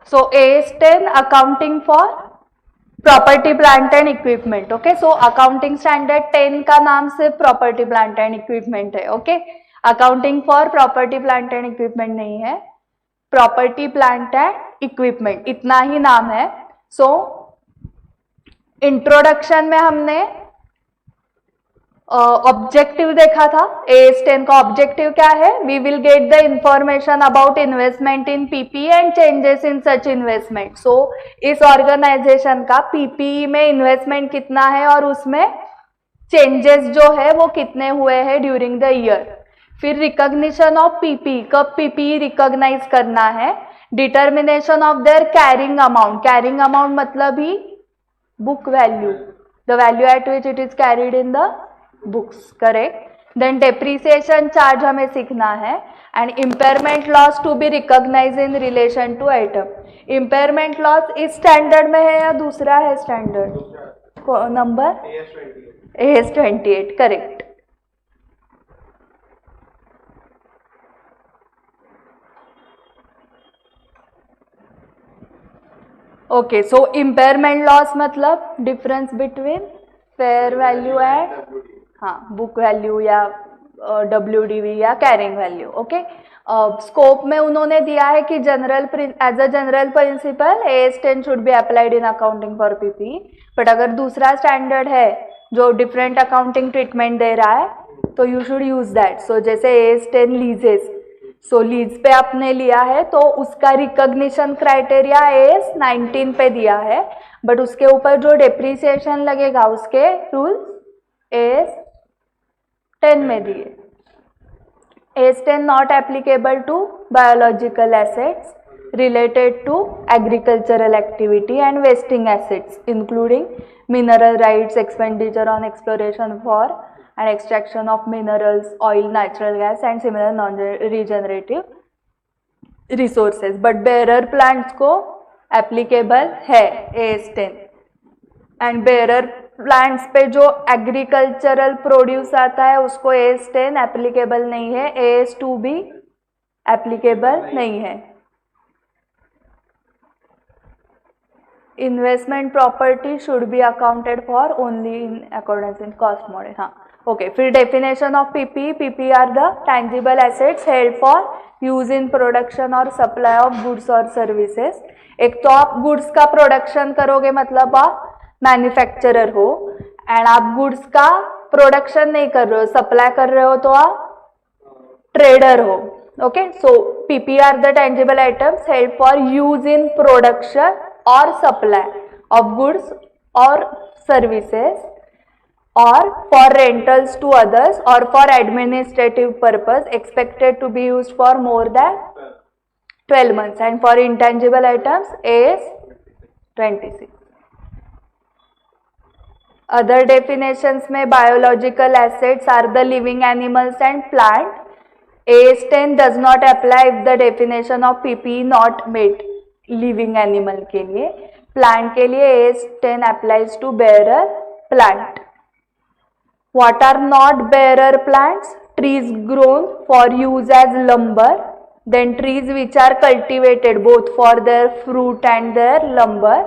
So A is 10, accounting for property plant and equipment. Okay, so accounting standard 10 का नाम सिर्फ property plant and equipment है. Okay, accounting for property plant and equipment नहीं है, property plant and equipment इतना ही नाम है. So introduction में हमने ऑब्जेक्टिव देखा था. AS10 का ऑब्जेक्टिव क्या है? We will get the information about investment in PPE and changes in such investment. So इस ऑर्गेनाइजेशन का पीपीई में इन्वेस्टमेंट कितना है और उसमें चेंजेस जो है वो कितने हुए हैं ड्यूरिंग द ईयर. फिर रिकॉग्निशन ऑफ पीपीई, कब पीपीई रिकॉग्नाइज करना है. Determination of their carrying amount, carrying amount मतलब ही book value, the value at which it is carried in the books, correct. Then depreciation charge हमें सीखना है. And impairment loss to be recognise in relation to item. Impairment loss इस standard में है या दूसरा है standard? Number AS28, correct. Okay, so impairment loss मतलब difference between fair value and हाँ बुक वैल्यू या WDV या कैरिंग वैल्यू. ओके, स्कोप में उन्होंने दिया है कि general as a general principle AS10 should be applied in accounting for PP. But अगर दूसरा स्टैंडर्ड है जो डिफरेंट अकाउंटिंग ट्रीटमेंट दे रहा है तो यू शुड यूज दैट. सो जैसे AS10 लीजेस, सो लीज पे आपने लिया है तो उसका रिकॉग्निशन क्राइटेरिया AS19 पे दिया है, बट उसके ऊपर जो डेप्रिसिएशन लगेगा उसके रूल्स AS10 में दिए. AS10 not applicable to biological assets related to agricultural activity and wasting assets including mineral rights, expenditure on exploration for and extraction of minerals, oil, natural gas and similar non-regenerative resources. but bearer plants को applicable है AS10. And bearer plants पे जो agricultural produce आता है उसको AS10 applicable नहीं है, AS2 भी एप्लीकेबल नहीं है. Investment property should be accounted for only in accordance in cost model. हाँ, ओके. फिर definition of PP. PP are the tangible assets held for use in production और सप्लाई ऑफ गुड्स और services. एक तो आप goods का production करोगे मतलब आप मैन्युफैक्चरर हो, एंड आप गुड्स का प्रोडक्शन नहीं कर रहे हो, सप्लाई कर रहे हो तो आप ट्रेडर हो. Okay, so PP are the tangible items held for use in production और सप्लाई ऑफ गुड्स और सर्विसेज और फॉर रेंटल्स टू अदर्स और for administrative purpose expected to be used for more than 12 months. And for intangible items AS26. Other definitions में biological assets are the living animals and plant. AS10 does not apply if the definition of PP not met living animal के लिए. Plant के लिए AS10 applies to bearer plant. What are not bearer plants? Trees grown for use as lumber, then trees which are cultivated both for their fruit and their lumber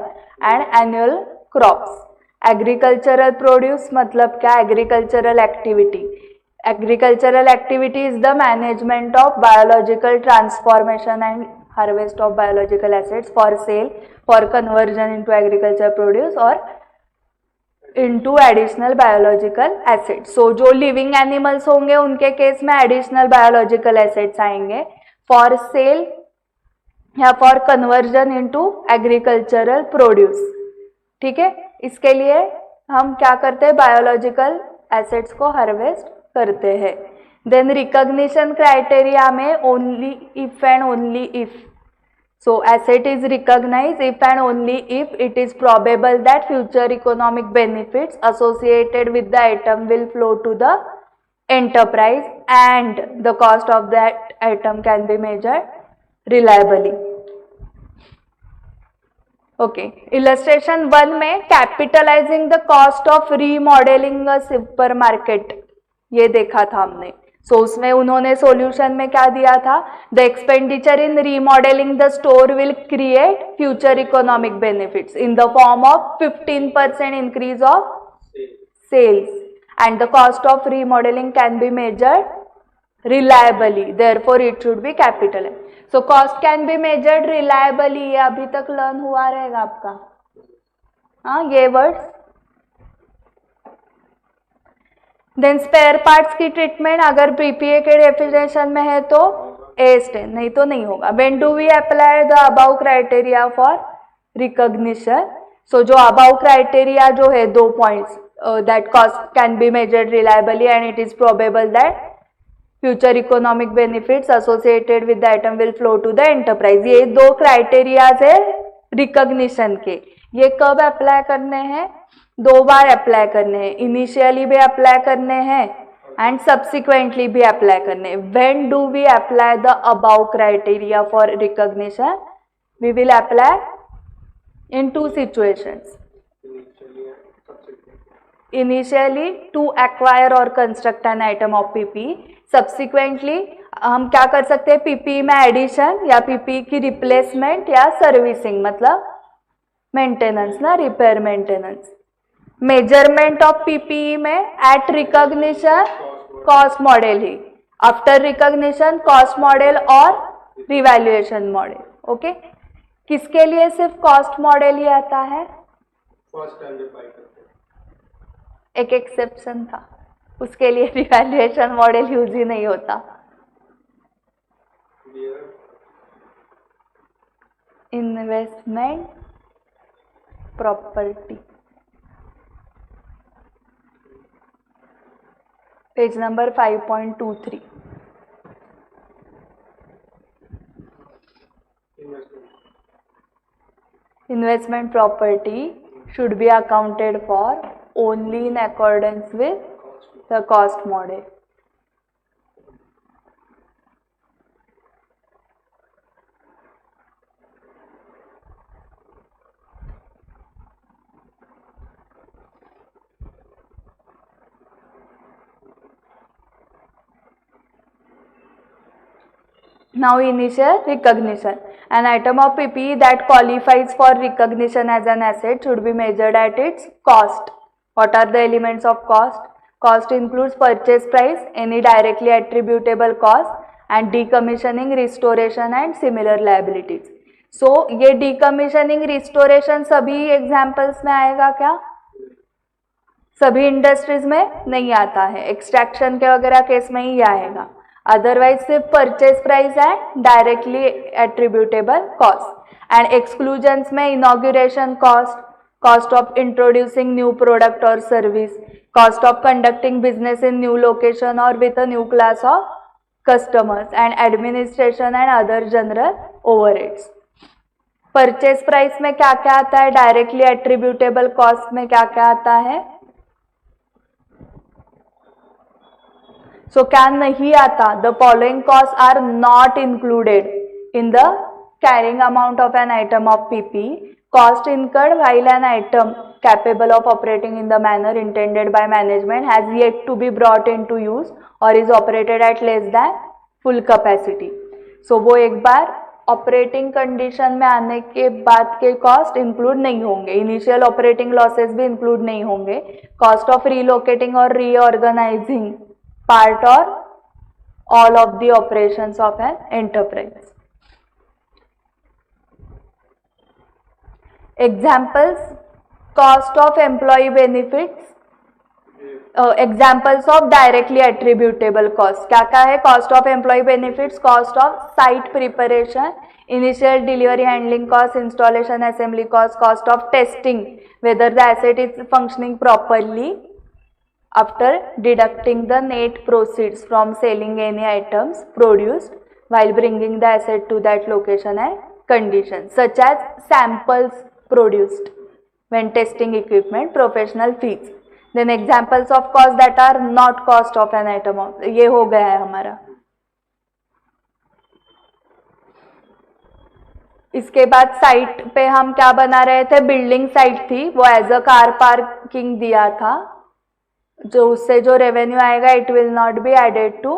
and annual crops. Agricultural produce मतलब क्या? Agricultural activity. Agricultural activity is the management of biological transformation and harvest of biological assets for sale, for conversion into agriculture produce और into additional biological assets. So जो living animals होंगे उनके case में additional biological assets आएंगे for sale या for conversion into agricultural produce. ठीक है, इसके लिए हम क्या करते हैं? बायोलॉजिकल एसेट्स को हार्वेस्ट करते हैं. देन रिकॉग्निशन क्राइटेरिया में only if and only if. So asset is recognise if and only if it is probable that future economic benefits associated with the item will flow to the enterprise and the cost of that item can be measured reliably. Okay, illustration 1 में capitalising the cost of remodelling a super market ये देखा था हमने. सो उसमें उन्होंने solution में क्या दिया था, the expenditure in remodelling the store will create future economic benefits in the form of 15% increase of sales and the cost of remodelling can be measured reliably, therefore it should be capitalised. So cost can be measured reliably, ये अभी तक learn हुआ रहेगा आपका. हाँ, ये words. Then spare parts की treatment अगर पीपीए के डेफिनेशन में है तो A10, नहीं तो नहीं होगा. When do we apply the above criteria for recognition. So जो अबाउ क्राइटेरिया जो है 2 points, that cost can be measured reliably and it is probable that future economic benefits associated with the item will flow to the enterprise. ये 2 criterias है recognition के. ये कब apply करने हैं, 2 बार अप्लाई करने हैं. इनिशियली भी अप्लाई करने हैं एंड सब्सिक्वेंटली भी अप्लाई करने हैं. When do we apply the above criteria for recognition, we will apply in 2 situations. Initially to acquire और construct an item of PP. Subsequently हम क्या कर सकते हैं, पीपी में एडिशन या पीपी की रिप्लेसमेंट या सर्विसिंग, मतलब मेंटेनेंस ना, repair maintenance. Measurement of PPE में एट रिकॉग्निशन कॉस्ट मॉडल ही, आफ्टर रिकॉग्निशन कॉस्ट मॉडल और रिवैल्यूएशन मॉडल. ओके, किसके लिए सिर्फ कॉस्ट मॉडल ही आता है, एक एक्सेप्शन था, उसके लिए रिवैल्यूएशन मॉडल यूज ही नहीं होता. Investment property, page number 5.23. Investment property should be accounted for only in accordance with the cost model. Now initial recognition. An item of PPE that qualifies for recognition as an asset should be measured at its cost. What are the elements of cost? Cost includes purchase price, any directly attributable cost and decommissioning, restoration and similar liabilities. So ये decommissioning, restoration सभी examples में आएगा क्या? सभी industries में नहीं आता है, एक्सट्रैक्शन के वगैरह केस में ही आएगा. अदरवाइज सिर्फ purchase price and directly attributable cost. And exclusions में inauguration cost, cost of introducing new product और service, cost of conducting business in new location और with a new class of customers and administration and other general overheads. Purchase price में क्या क्या आता है, directly attributable cost में क्या क्या आता है, सो क्या नहीं आता, the following cost are not included in the carrying amount of an item of PP. Cost incurred while an item capable of operating in the manner intended by management has yet to be brought in to use और is operated at less than full capacity. So वो एक बार operating condition में आने के बाद के cost include नहीं होंगे. इनिशियल ऑपरेटिंग लॉसेस भी इंक्लूड नहीं होंगे. कॉस्ट ऑफ रीलोकेटिंग और reorganising part or all of the operations of an enterprise. Examples, cost of employee benefits, examples of directly attributable cost. क्या क्या है, cost of employee benefits, cost of site preparation, initial delivery handling cost, installation assembly cost of testing whether the asset is functioning properly after deducting the net proceeds from selling any items produced while bringing the asset to that location and condition, such as samples produced when testing equipment, professional fees. Then examples of cost that are not cost of an item of, ये हो गया है हमारा. इसके बाद site पे हम क्या बना रहे थे, बिल्डिंग साइट थी, वो एज अ कार पार्किंग दिया था, जो उससे जो रेवेन्यू आएगा it will not be added to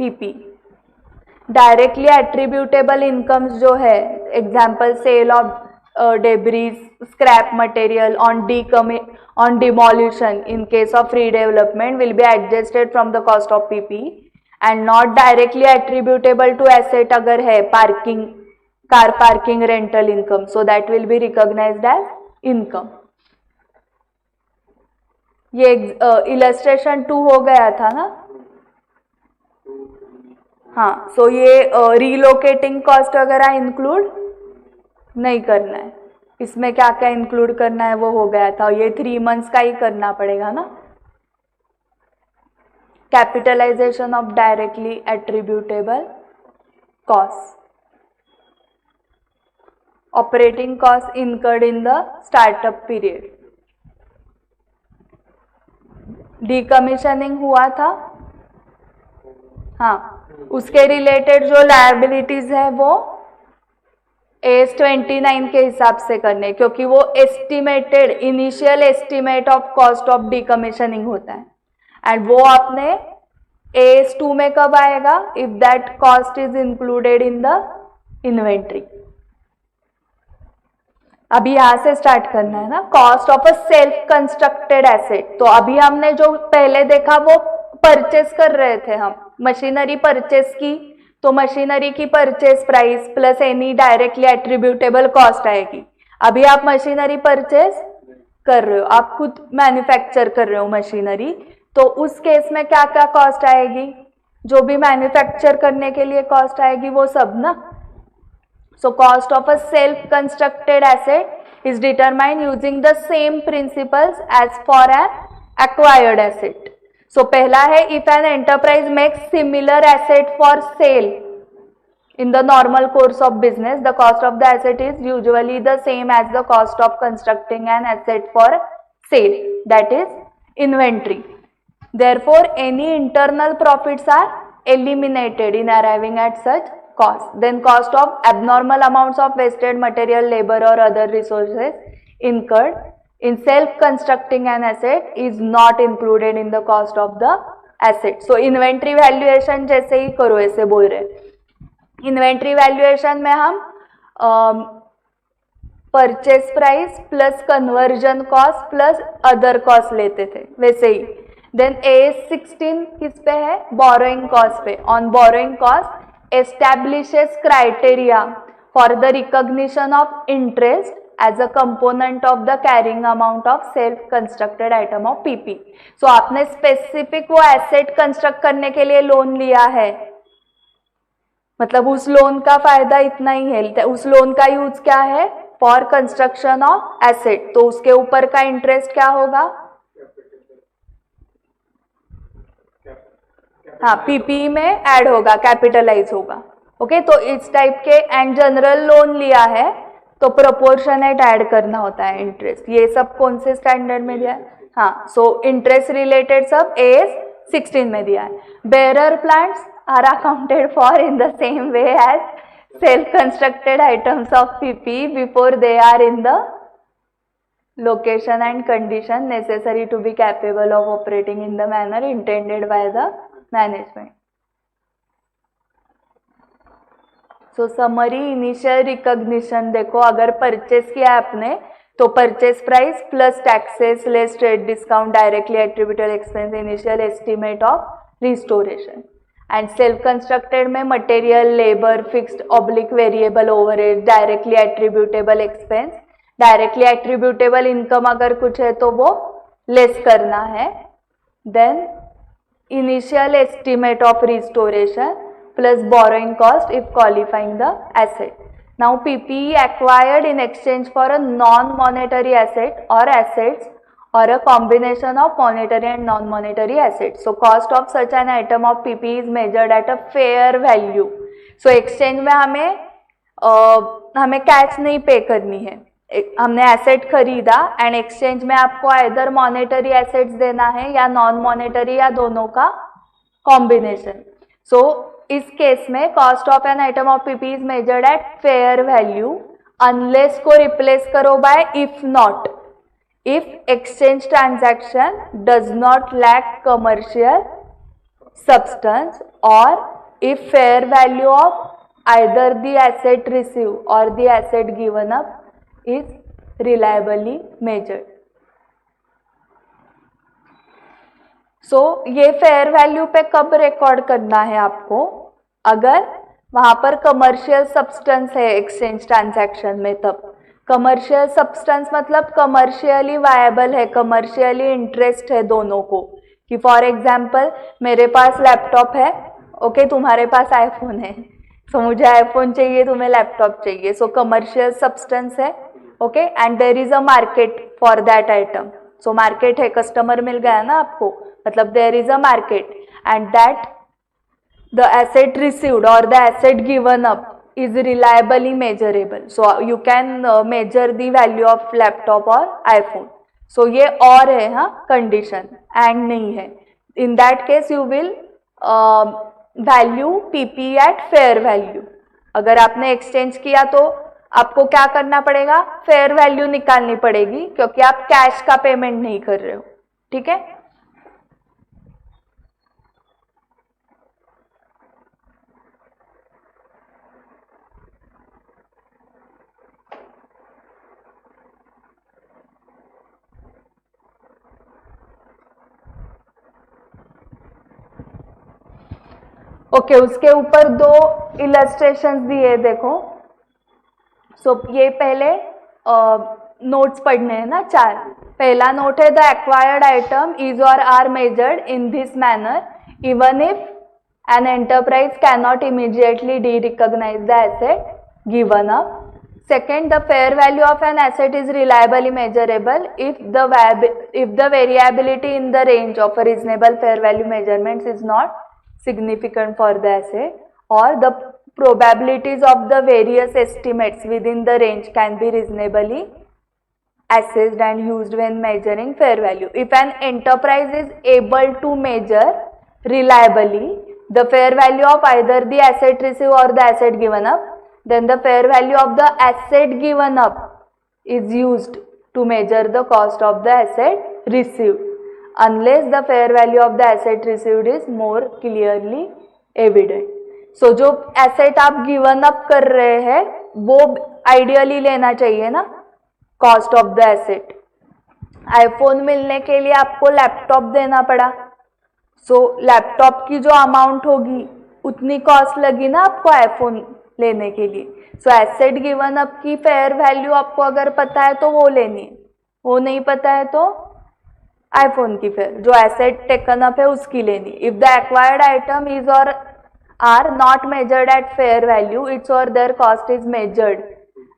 PP. Directly attributable incomes जो है, example sale of debris, scrap material on demolition in case of redevelopment will be adjusted from the cost of PP and not directly attributable to asset अगर है parking, car parking rental income, so that will be recognized as income. ये illustration 2 हो गया था ना? हाँ, सो ये relocating cost वगैरह इंक्लूड नहीं करना है, इसमें क्या क्या इंक्लूड करना है वो हो गया था, ये 3 months का ही करना पड़ेगा ना. Capitalisation of directly attributable cost, operating cost incurred in the startup period. Decommissioning हुआ था, हाँ, उसके रिलेटेड जो लायबिलिटीज है वो AS 29 के हिसाब से करने, क्योंकि वो estimated initial estimate of cost of decommissioning होता है, एंड वो आपने AS 2 में कब आएगा? If that cost is included in the inventory. अभी यहां से स्टार्ट करना है ना. Cost of a self constructed asset, तो अभी हमने जो पहले देखा वो परचेस कर रहे थे हम, मशीनरी परचेस की, तो मशीनरी की purchase price plus any directly attributable cost आएगी. अभी आप मशीनरी परचेस कर रहे हो, आप खुद मैन्युफैक्चर कर रहे हो मशीनरी, तो उस केस में क्या क्या कॉस्ट आएगी? जो भी मैन्युफैक्चर करने के लिए कॉस्ट आएगी वो सब ना. So cost of a self constructed asset is determined using the same principles as for an acquired asset. So पहला है, if an enterprise makes similar asset for sale in the normal course of business, the cost of the asset is usually the same as the cost of constructing an asset for sale, that is inventory. Therefore, any internal profits are eliminated in arriving at such cost. Then cost of abnormal amounts of wasted material, labor or other resources incurred in self-constructing an asset is not included in the cost of the asset. So, inventory valuation जैसे ही करो ऐसे बोल रहे. Inventory valuation में हम purchase price plus conversion cost plus other cost लेते थे, वैसे ही. Then AS 16 किस पे है? Borrowing cost पे. On borrowing cost establishes criteria for the recognition of interest as a component of the carrying amount of self-constructed item of PP. So आपने specific वो asset construct करने के लिए लोन लिया है, मतलब उस लोन का फायदा इतना ही है, उस लोन का यूज क्या है? For construction of asset. तो उसके ऊपर का इंटरेस्ट क्या होगा? हाँ, पीपी में ऐड होगा, कैपिटलाइज होगा. ओके, तो इस टाइप के एंड जनरल लोन लिया है तो प्रोपोर्शनेट ऐड करना होता है इंटरेस्ट. ये सब कौन से स्टैंडर्ड में दिया है? हाँ, सो इंटरेस्ट रिलेटेड सब AS 16 में दिया है. Bearer plants are accounted for in the same way as self constructed items of PP before they are in the location and condition necessary to be capable of operating in the manner intended by the management. So summary initial recognition देखो, अगर purchase किया आपने तो purchase price plus taxes less trade discount directly attributable expense initial estimate of restoration. And self constructed में material, labour, fixed oblique variable overhead, directly attributable expense, directly attributable income अगर कुछ है तो वो लेस करना है. Then initial estimate of restoration plus borrowing cost if qualifying the asset. Now PPE acquired in exchange for a non-monetary asset or assets or a combination of monetary and non-monetary assets. So cost of such an item of PPE is measured at a fair value. So exchange में हमें cash नहीं पे करनी है, हमने asset खरीदा and exchange में आपको आइदर मॉनेटरी एसेट्स देना है या नॉन मॉनेटरी या दोनों का कॉम्बिनेशन. सो इस केस में cost of an item of PP is measured at fair value unless को रिप्लेस करो by if not, if exchange transaction does not lack commercial substance और if fair value of either the asset received or the asset given up is reliably measured. So ये fair value पे कब record करना है आपको? अगर वहां पर कमर्शियल सब्सटेंस है एक्सचेंज ट्रांजैक्शन में, तब कमर्शियल सब्सटेंस मतलब कमर्शियली वायबल है, कमर्शियली इंटरेस्ट है दोनों को, कि फॉर एग्जाम्पल मेरे पास लैपटॉप है, ओके, तुम्हारे पास आईफोन है, सो मुझे आईफोन चाहिए, तुम्हें लैपटॉप चाहिए, सो कमर्शियल सब्सटेंस है, okay, and there is a market for that item. So market है, कस्टमर मिल गया ना आपको, मतलब there is a market, and that the asset received और the asset given up is reliably measurable. So you can measure the value of laptop or iPhone. So ये और है, हाँ, condition, and नहीं है. In that case you will value PP at fair value. अगर आपने exchange किया तो आपको क्या करना पड़ेगा? fair value निकालनी पड़ेगी, क्योंकि आप कैश का पेमेंट नहीं कर रहे हो. ठीक है? ओके, उसके ऊपर दो इलस्ट्रेशंस दिए, देखो. सो ये पहले नोट्स पढ़ने हैं ना, 4. पहला नोट है, द एक्वायर्ड आइटम इज और are measured in this manner even if an enterprise can not immediately derecognise the asset given up. Second, the fair value of an asset is reliably measurable if the variability in the range of a reasonable fair value measurements is not significant for the asset, or the probabilities of the various estimates within the range can be reasonably assessed and used when measuring fair value. If an enterprise is able to measure reliably the fair value of either the asset received or the asset given up, then the fair value of the asset given up is used to measure the cost of the asset received, unless the fair value of the asset received is more clearly evident. So जो asset आप given up कर रहे हैं वो ideally लेना चाहिए ना, cost of the asset. iPhone मिलने के लिए आपको लैपटॉप देना पड़ा, so लैपटॉप की जो अमाउंट होगी उतनी कॉस्ट लगी ना आपको iPhone लेने के लिए. सो एसेट गिवन अप की फेयर वैल्यू आपको अगर पता है तो वो लेनी है, वो नहीं पता है तो आईफोन की फेयर, जो एसेट टेकन अप है उसकी लेनी. If the acquired item is और are not measured at fair value, it's और their cost is measured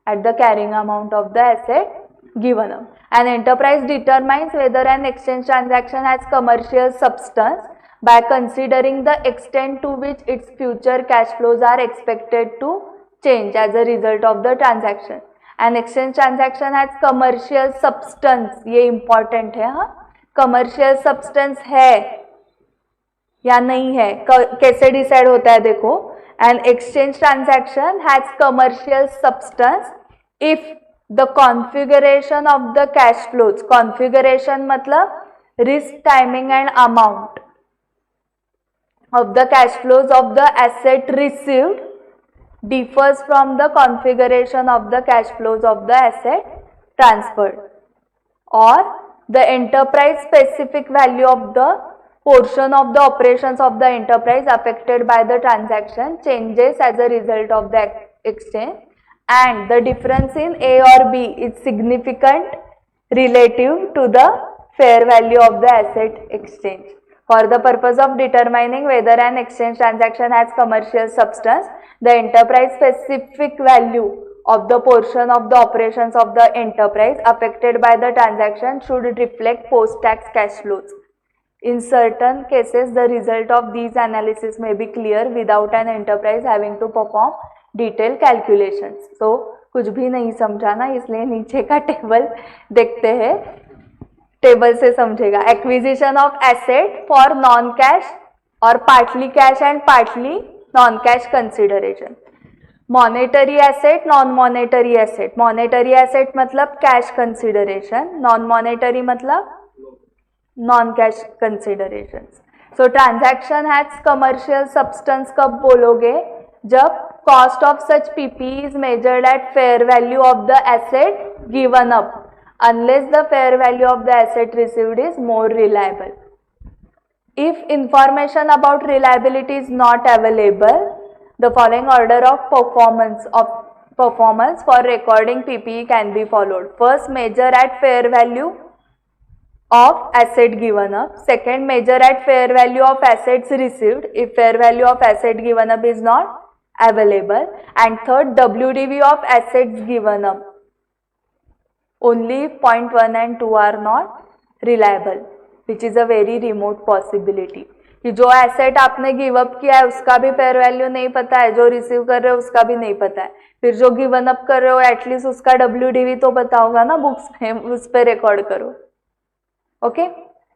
at the carrying amount of the asset given up. An enterprise determines whether an exchange transaction has commercial substance by considering the extent to which its future cash flows are expected to change as a result of the transaction. An exchange transaction has commercial substance, ये important है, हाँ, commercial substance है या नहीं है, कैसे decide होता है देखो. An exchange transaction has commercial substance if the configuration of the cash flows, configuration मतलब risk, timing and amount of the cash flows of the asset received differs from the configuration of the cash flows of the asset transferred, or the enterprise specific value of the portion of the operations of the enterprise affected by the transaction changes as a result of the exchange, and the difference in A or B is significant relative to the fair value of the asset exchange. For the purpose of determining whether an exchange transaction has commercial substance, the enterprise specific value of the portion of the operations of the enterprise affected by the transaction should reflect post-tax cash flows. In certain cases, the result of these analysis may be clear without an enterprise having to perform detailed calculations. So, कुछ भी नहीं समझाना, इसलिए नीचे का table देखते हैं, table से समझेगा. Acquisition of asset for non cash और partly cash and partly non cash consideration. Monetary asset, non monetary asset. Monetary asset मतलब कैश कंसिडरेशन, नॉन मॉनेटरी मतलब non cash consideration. So transaction has commercial substance कब बोलोगे? जब cost of such PP is measured at fair value of the asset given up unless the fair value of the asset received is more reliable. If information about reliability is not available, the following order of performance for recording PPE can be followed. First, measure at fair value of asset given up. Second, measure at fair value of assets received if fair value of asset given up is not available. And third, WDV of assets given up. Only point 1 and 2 are not reliable, which is a very remote possibility. कि जो asset आपने give up किया है उसका भी fair value नहीं पता है, जो रिसीव कर रहे हो उसका भी नहीं पता है, फिर जो गिवन अप कर रहे हो एटलीस्ट उसका WDV तो पता होगा ना बुक्स में, उस पर रिकॉर्ड करो. Okay,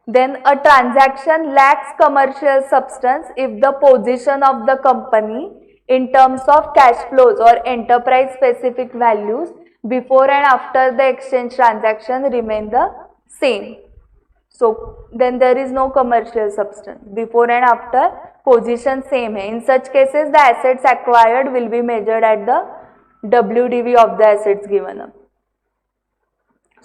then a transaction lacks commercial substance if the position of the company in terms of cash flows or enterprise specific values before and after the exchange transaction remain the same. So then there is no commercial substance. Before and after position same hai. In such cases the assets acquired will be measured at the WDV of the assets given up.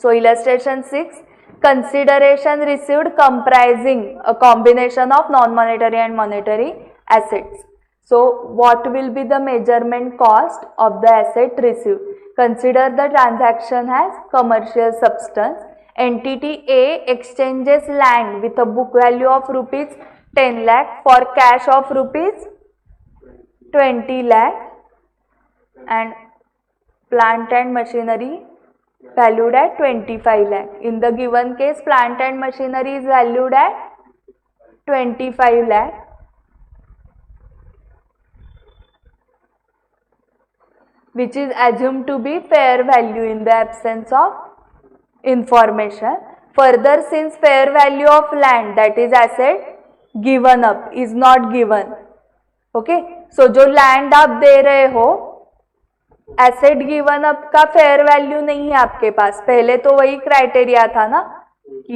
So illustration 6, consideration received comprising a combination of non-monetary and monetary assets. So what will be the measurement cost of the asset received? Consider the transaction as commercial substance. Entity A exchanges land with a book value of rupees 10 lakh for cash of rupees 20 lakh and plant and machinery valued at 25 lakh. In the given case, plant and machinery is valued at 25 lakh. Which is assumed to be fair value in the absence of information. Further, since fair value of land, that is asset given up, is not given. Okay, so जो land आप दे रहे हो asset given up का fair value नहीं है आपके पास. पहले तो वही criteria था ना,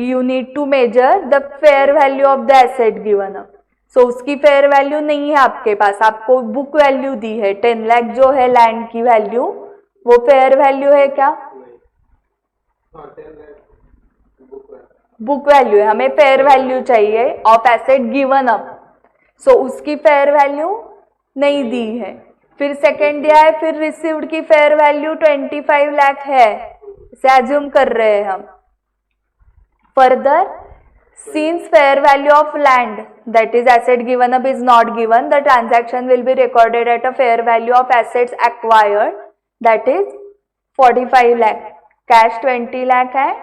you need to measure the fair value of the asset given up. सो उसकी फेयर वैल्यू नहीं है आपके पास, आपको बुक वैल्यू दी है 10 लाख जो है लैंड की वैल्यू, वो फेयर वैल्यू है क्या? बुक वैल्यू है, हमें फेयर वैल्यू चाहिए ऑफ एसेट गिवन अप. सो उसकी फेयर वैल्यू नहीं दी है. फिर सेकेंड दिया है, फिर रिसीव्ड की फेयर वैल्यू 25 लाख है, इसे एज्यूम कर रहे हैं हम. Further, since fair value of land, that is asset given up, is not given, the transaction will be recorded at a fair value of assets acquired, that is 45 lakh. Cash 20 lakh है,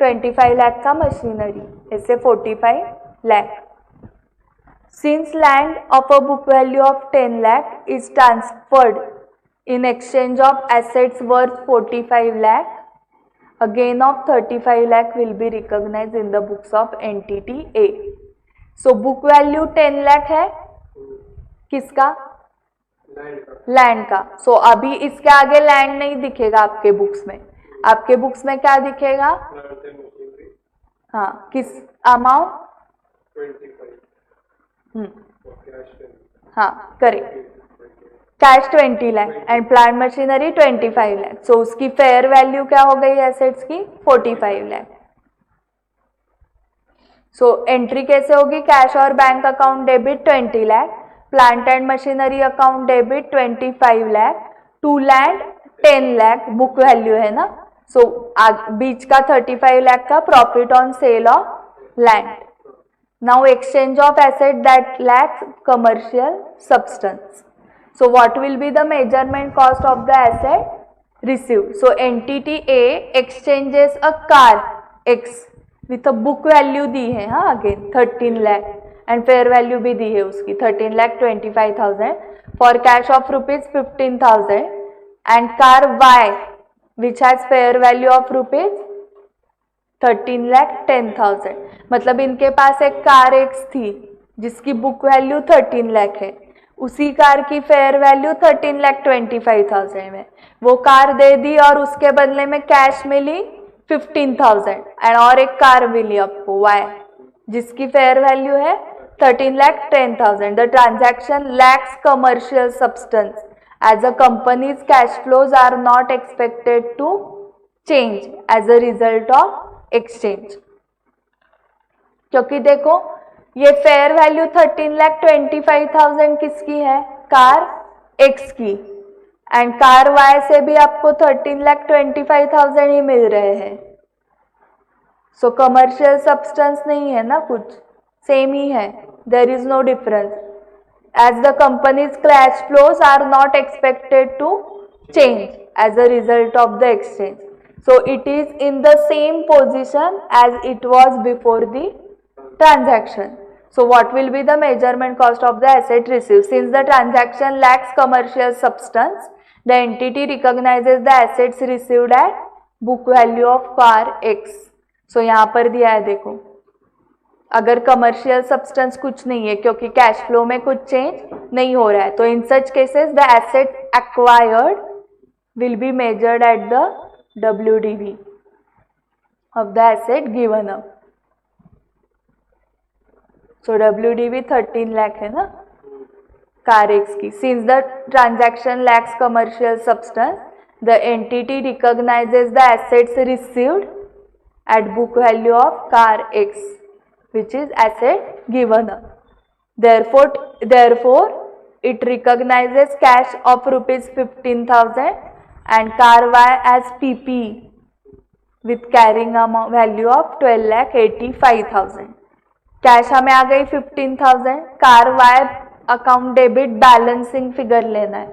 25 lakh का machinery, ऐसे 45 lakh. Since land of a book value of 10 lakh is transferred in exchange of assets worth 45 lakh, a gain of 35 lakh will be recognized in the books of entity A. So book value 10 lakh है, किसका? Land का. सो अभी इसके आगे land नहीं दिखेगा आपके books में, आपके बुक्स में क्या दिखेगा? हाँ, किस अमाउंट? 25. हाँ, correct. Cash 20 lakh and plant machinery 25 lakh. So उसकी फेयर वैल्यू क्या हो गई एसेट्स की? 45 लाख. सो एंट्री कैसे होगी? कैश और bank account debit 20 lakh, plant and machinery account debit 25 lakh, to land 10 lakh book value है ना. सो बीच का 35 लाख का profit on sale of land. Now exchange of asset that lacks commercial substance. So what will be the measurement cost of the asset received? So entity A exchanges a car X with a book value दी है, हाँ again 13 lakh and fair value भी दी है उसकी 13 lakh 25,000 for cash of rupees 15,000 and car Y which has fair value of rupees 13 lakh 10,000. मतलब इनके पास एक car X थी जिसकी बुक वैल्यू 13 लाख है, उसी कार की फेयर वैल्यू 13 लाख 25,000 में. वो कार दे दी और उसके बदले में कैश मिली 15,000 एंड और एक कार मिली आपको Y. जिसकी फेयर वैल्यू है 13,10,000. The transaction lacks commercial substance as a company's cash flows are not expected to change as a result of exchange. क्योंकि देखो ये फेयर वैल्यू 13,25,000 किसकी है, कार X की, एंड कार Y से भी आपको 13,25,000 ही मिल रहे हैं. सो कमर्शियल सब्सटेंस नहीं है ना, कुछ सेम ही है. There is no difference as the company's cash flows are not expected to change as a result of the exchange. So it is in the same position as it was before the transaction. So what will be the measurement cost of the asset received? Since the transaction lacks commercial substance, the entity recognizes the assets received at book value of car X. So यहाँ पर दिया है देखो, अगर commercial substance कुछ नहीं है क्योंकि कैश फ्लो में कुछ चेंज नहीं हो रहा है, तो in such cases the asset acquired will be measured at the WDV of the asset given up. So WDV 13 lakh है ना कार एक्स की. Since the transaction lacks commercial substance, the entity recognises the assets received at book value of car X, which is asset given up. Therefore, it recognizes cash of rupees 15,000 and car Y as PP with carrying amount value of 12,85,000. Cash हमें आ गई 15,000, car Y account debit balancing figure लेना है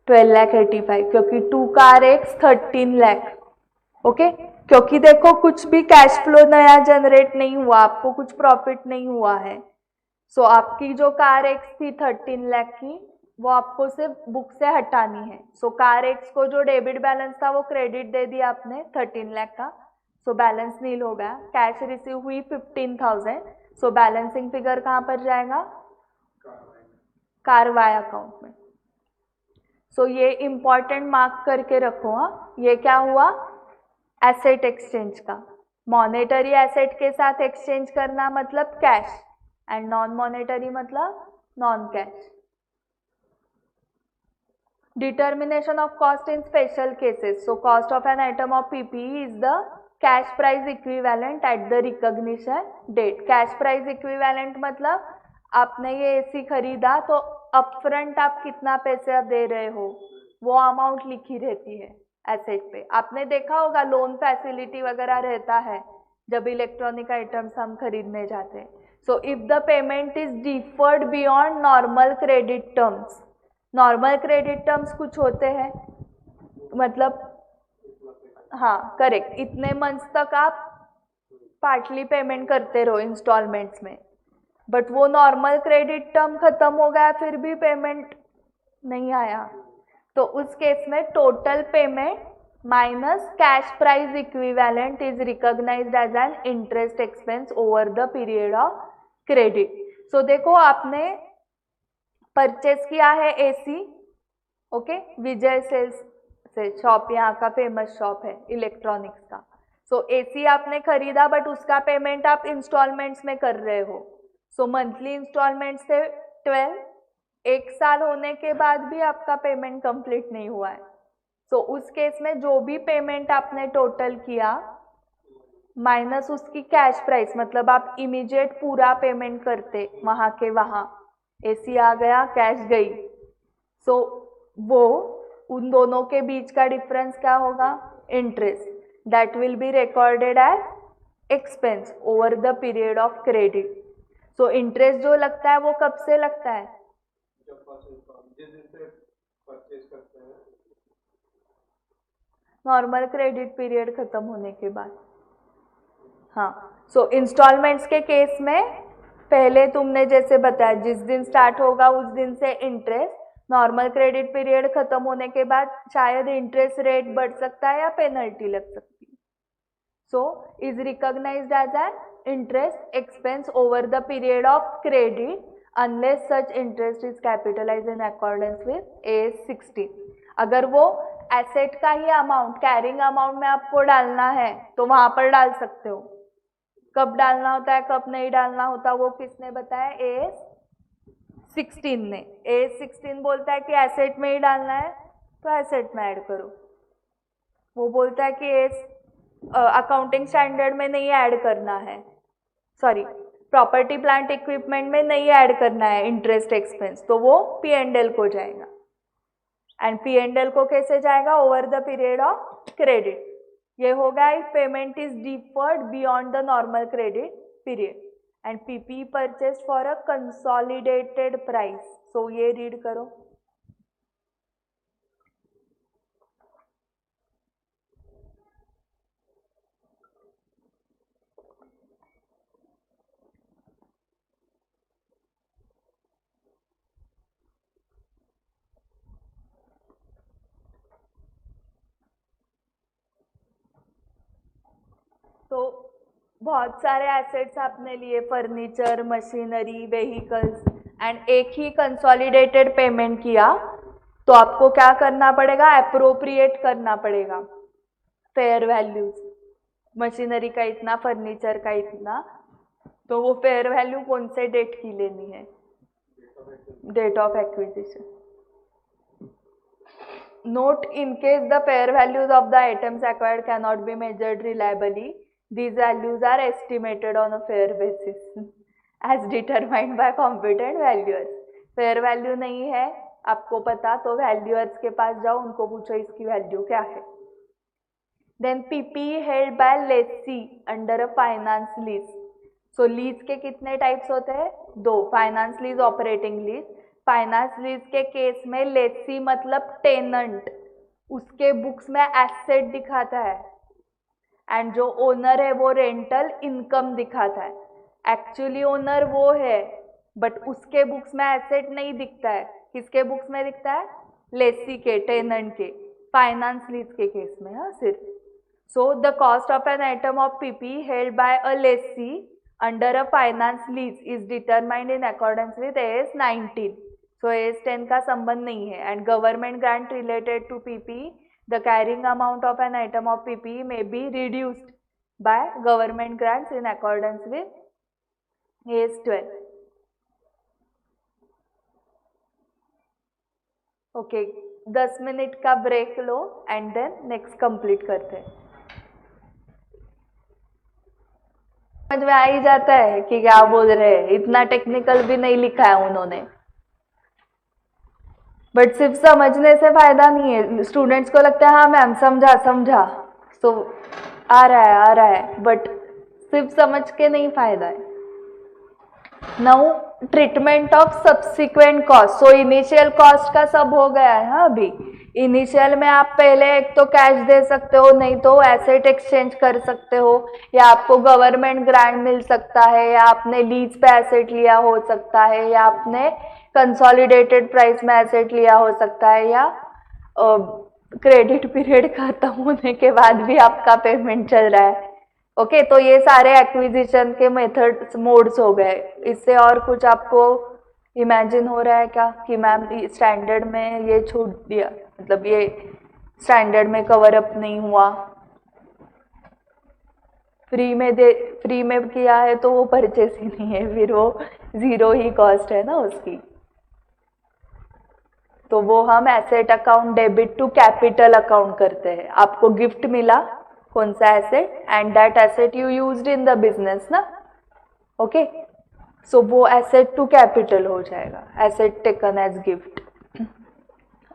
12,85,000 क्योंकि 2 car X 13 lakh. Okay, क्योंकि देखो कुछ भी cash flow नया जनरेट नहीं हुआ, आपको कुछ प्रॉफिट नहीं हुआ है. सो आपकी जो कार एक्स थी 13 लाख की, वो आपको सिर्फ बुक से हटानी है. सो कार एक्स को जो डेबिट बैलेंस था वो क्रेडिट दे दिया आपने 13 लाख का. सो बैलेंस नील हो गया. कैश रिसीव हुई 15,000. सो बैलेंसिंग फिगर कहाँ पर जाएगा, कार वाई अकाउंट में. सो ये इंपॉर्टेंट मार्क करके रखो. हाँ, ये क्या हुआ, एसेट एक्सचेंज का. मॉनेटरी एसेट के साथ एक्सचेंज करना मतलब कैश, एंड नॉन मॉनेटरी मतलब non cash. Determination of cost in special cases. So cost of an item of PPE is the cash price equivalent at the recognition date. Cash price equivalent मतलब आपने ये AC खरीदा तो upfront आप कितना पैसा दे रहे हो वो अमाउंट लिखी रहती है एसेट पे. आपने देखा होगा लोन फैसिलिटी वगैरह रहता है जब इलेक्ट्रॉनिक आइटम्स हम खरीदने जाते हैं. So if the payment is deferred beyond normal credit terms. Normal credit terms कुछ होते हैं, मतलब हाँ करेक्ट, इतने मंथ्स तक आप पार्टली पेमेंट करते रहो इंस्टॉलमेंट्स में. बट वो नॉर्मल क्रेडिट टर्म खत्म हो गया फिर भी पेमेंट नहीं आया, तो उस केस में total payment minus cash price equivalent is recognised as an interest expense over the period of credit. So देखो आपने परचेस किया है AC, ओके, विजय सेल्स से शॉप, यहाँ का फेमस शॉप है इलेक्ट्रॉनिक्स का. सो AC आपने खरीदा बट उसका पेमेंट आप इंस्टॉलमेंट्स में कर रहे हो. सो मंथली इंस्टॉलमेंट से 12, 1 साल होने के बाद भी आपका पेमेंट कंप्लीट नहीं हुआ है. सो उस केस में जो भी पेमेंट आपने टोटल किया माइनस उसकी कैश प्राइस, मतलब आप इमीडिएट पूरा पेमेंट करते वहाँ के वहाँ, AC आ गया कैश गई. सो वो उन दोनों के बीच का डिफरेंस क्या होगा, interest, that will be recorded as expense over the period of credit. So interest जो लगता है वो कब से लगता है, नॉर्मल क्रेडिट पीरियड खत्म होने के बाद. हाँ, सो इंस्टॉलमेंट्स के केस में पहले तुमने जैसे बताया जिस दिन स्टार्ट होगा उस दिन से इंटरेस्ट, नॉर्मल क्रेडिट पीरियड खत्म होने के बाद शायद इंटरेस्ट रेट बढ़ सकता है या पेनल्टी लग सकती है. So is recognised as an interest expense over the period of credit unless such interest is capitalized in accordance with AS 16. अगर वो एसेट का ही अमाउंट कैरिंग अमाउंट में आपको डालना है तो वहां पर डाल सकते हो. कब डालना होता है कब नहीं डालना होता वो किसने बताया? AS16 ने। AS16 बोलता है कि एसेट में ही डालना है तो एसेट में ऐड करो। वो बोलता है कि अकाउंटिंग स्टैंडर्ड में नहीं ऐड करना है, सॉरी प्रॉपर्टी प्लांट इक्विपमेंट में नहीं ऐड करना है इंटरेस्ट एक्सपेंस, तो वो P&L को जाएगा। एंड P&L को कैसे जाएगा? Over the period of credit. ये होगा if payment is deferred beyond the normal credit period and PP purchase for a consolidated price. So ये रीड करो। तो बहुत सारे एसेट्स आपने लिए, फर्नीचर, मशीनरी, व्हीकल्स, एंड एक ही कंसोलिडेटेड पेमेंट किया, तो आपको क्या करना पड़ेगा? अप्रोप्रिएट करना पड़ेगा फेयर वैल्यूज। मशीनरी का इतना, फर्नीचर का इतना, तो वो फेयर वैल्यू कौन से डेट की लेनी है? Date of acquisition. Note, in case the fair values of the items acquired cannot be measured reliably, these values are estimated on a fair basis as determined by competent valuers. fair value नहीं है आपको पता तो valuers के पास जाओ, उनको पूछो इसकी वैल्यू क्या है। Then PP held by lessee under a finance lease. So lease के कितने टाइप्स होते हैं? दो, finance lease, operating lease. Finance lease के केस में लेसी मतलब टेनेंट, उसके बुक्स में एसेट दिखाता है एंड जो ओनर है वो रेंटल इनकम दिखाता है। एक्चुअली ओनर वो है बट उसके बुक्स में एसेट नहीं दिखता है। किसके बुक्स में दिखता है? लेसी के, टेनेंट के, फाइनेंस लीज के केस में। हाँ सिर्फ। So the cost of an item of PP held by a lessee under a finance lease is determined in accordance with AS19। So AS10 का संबंध नहीं है। And government grant related to PP, the carrying amount of an item of PP may be reduced by government grants in accordance with AS12. Okay 10 minute का break लो and then next complete करते हैं। समझ में आ ही जाता है कि क्या बोल रहे हैं, इतना टेक्निकल भी नहीं लिखा है उन्होंने। बट सिर्फ समझने से फायदा नहीं है। स्टूडेंट्स को लगता है हाँ मैम समझा समझा, तो आ रहा है बट सिर्फ समझ के नहीं फायदा है। Now treatment of subsequent cost. So initial cost का सब हो गया है। हाँ अभी इनिशियल में आप पहले एक तो कैश दे सकते हो, नहीं तो एसेट एक्सचेंज कर सकते हो, या आपको गवर्नमेंट ग्रांट मिल सकता है, या आपने लीज पे एसेट लिया हो सकता है, या आपने कंसोलिडेटेड प्राइस में एसेट लिया हो सकता है, या क्रेडिट पीरियड खत्म होने के बाद भी आपका पेमेंट चल रहा है। ओके तो ये सारे एक्विजिशन के मेथड्स, मोड्स हो गए। इससे और कुछ आपको इमेजिन हो रहा है क्या कि मैम स्टैंडर्ड में ये छूट दिया, मतलब ये स्टैंडर्ड में कवर अप नहीं हुआ, फ्री में किया है तो वो परचेस ही नहीं है, फिर वो जीरो ही कॉस्ट है ना उसकी। तो वो हम asset account debit to capital account करते हैं। आपको गिफ्ट मिला कौन सा asset, and that asset you used in the business ना। ओके सो वो एसेट टू कैपिटल हो जाएगा, एसेट टेकन एज गिफ्ट।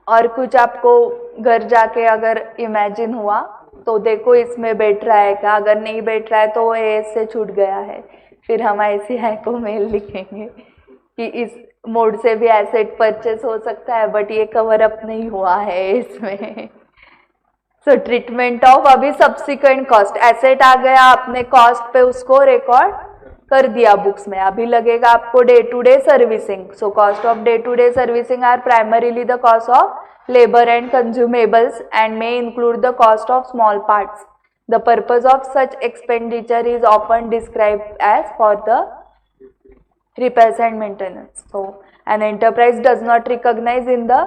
और कुछ आपको घर जाके अगर इमेजिन हुआ तो देखो इसमें बैठ रहा है क्या, अगर नहीं बैठ रहा है तो वो AS से छूट गया है। फिर हम ICI को मेल लिखेंगे कि इस मोड से भी एसेट परचेस हो सकता है बट ये कवर अप नहीं हुआ है इसमें। सो ट्रीटमेंट ऑफ अभी सब्सिक्वेंट कॉस्ट, एसेट आ गया आपने कॉस्ट पे उसको रिकॉर्ड कर दिया बुक्स में, अभी लगेगा आपको day to day servicing. So cost of day to day servicing are primarily the cost of labor and consumables and may include the cost of small parts. The purpose of such expenditure is often described as for the repairs and maintenance. So an enterprise does not recognize in the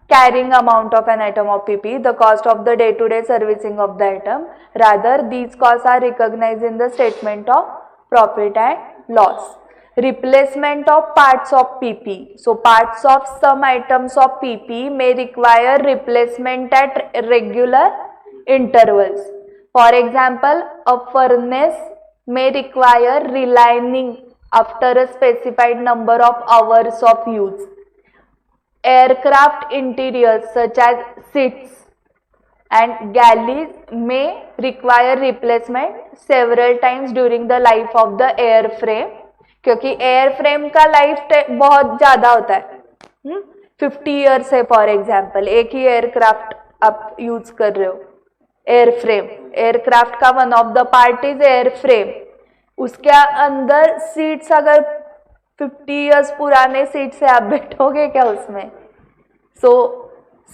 carrying amount of an item of PP the cost of the day-to-day servicing of the item. Rather, these costs are recognized in the statement of profit and loss. Replacement of parts of PP. So parts of some items of PP may require replacement at regular intervals. For example, a furnace may require relining after a specified number of hours of use. Aircraft interiors such as seats and galleys may require replacement several times during the life of the airframe, क्योंकि airframe का life बहुत ज़्यादा होता है, 50 years है for example, एक ही aircraft आप use कर रहे हो. एयरफ्रेम, एयरक्राफ्ट का one of the part is airframe. उसके अंदर सीट्स, अगर 50 ईयर्स पुराने सीट से आप बैठोगे क्या उसमें? सो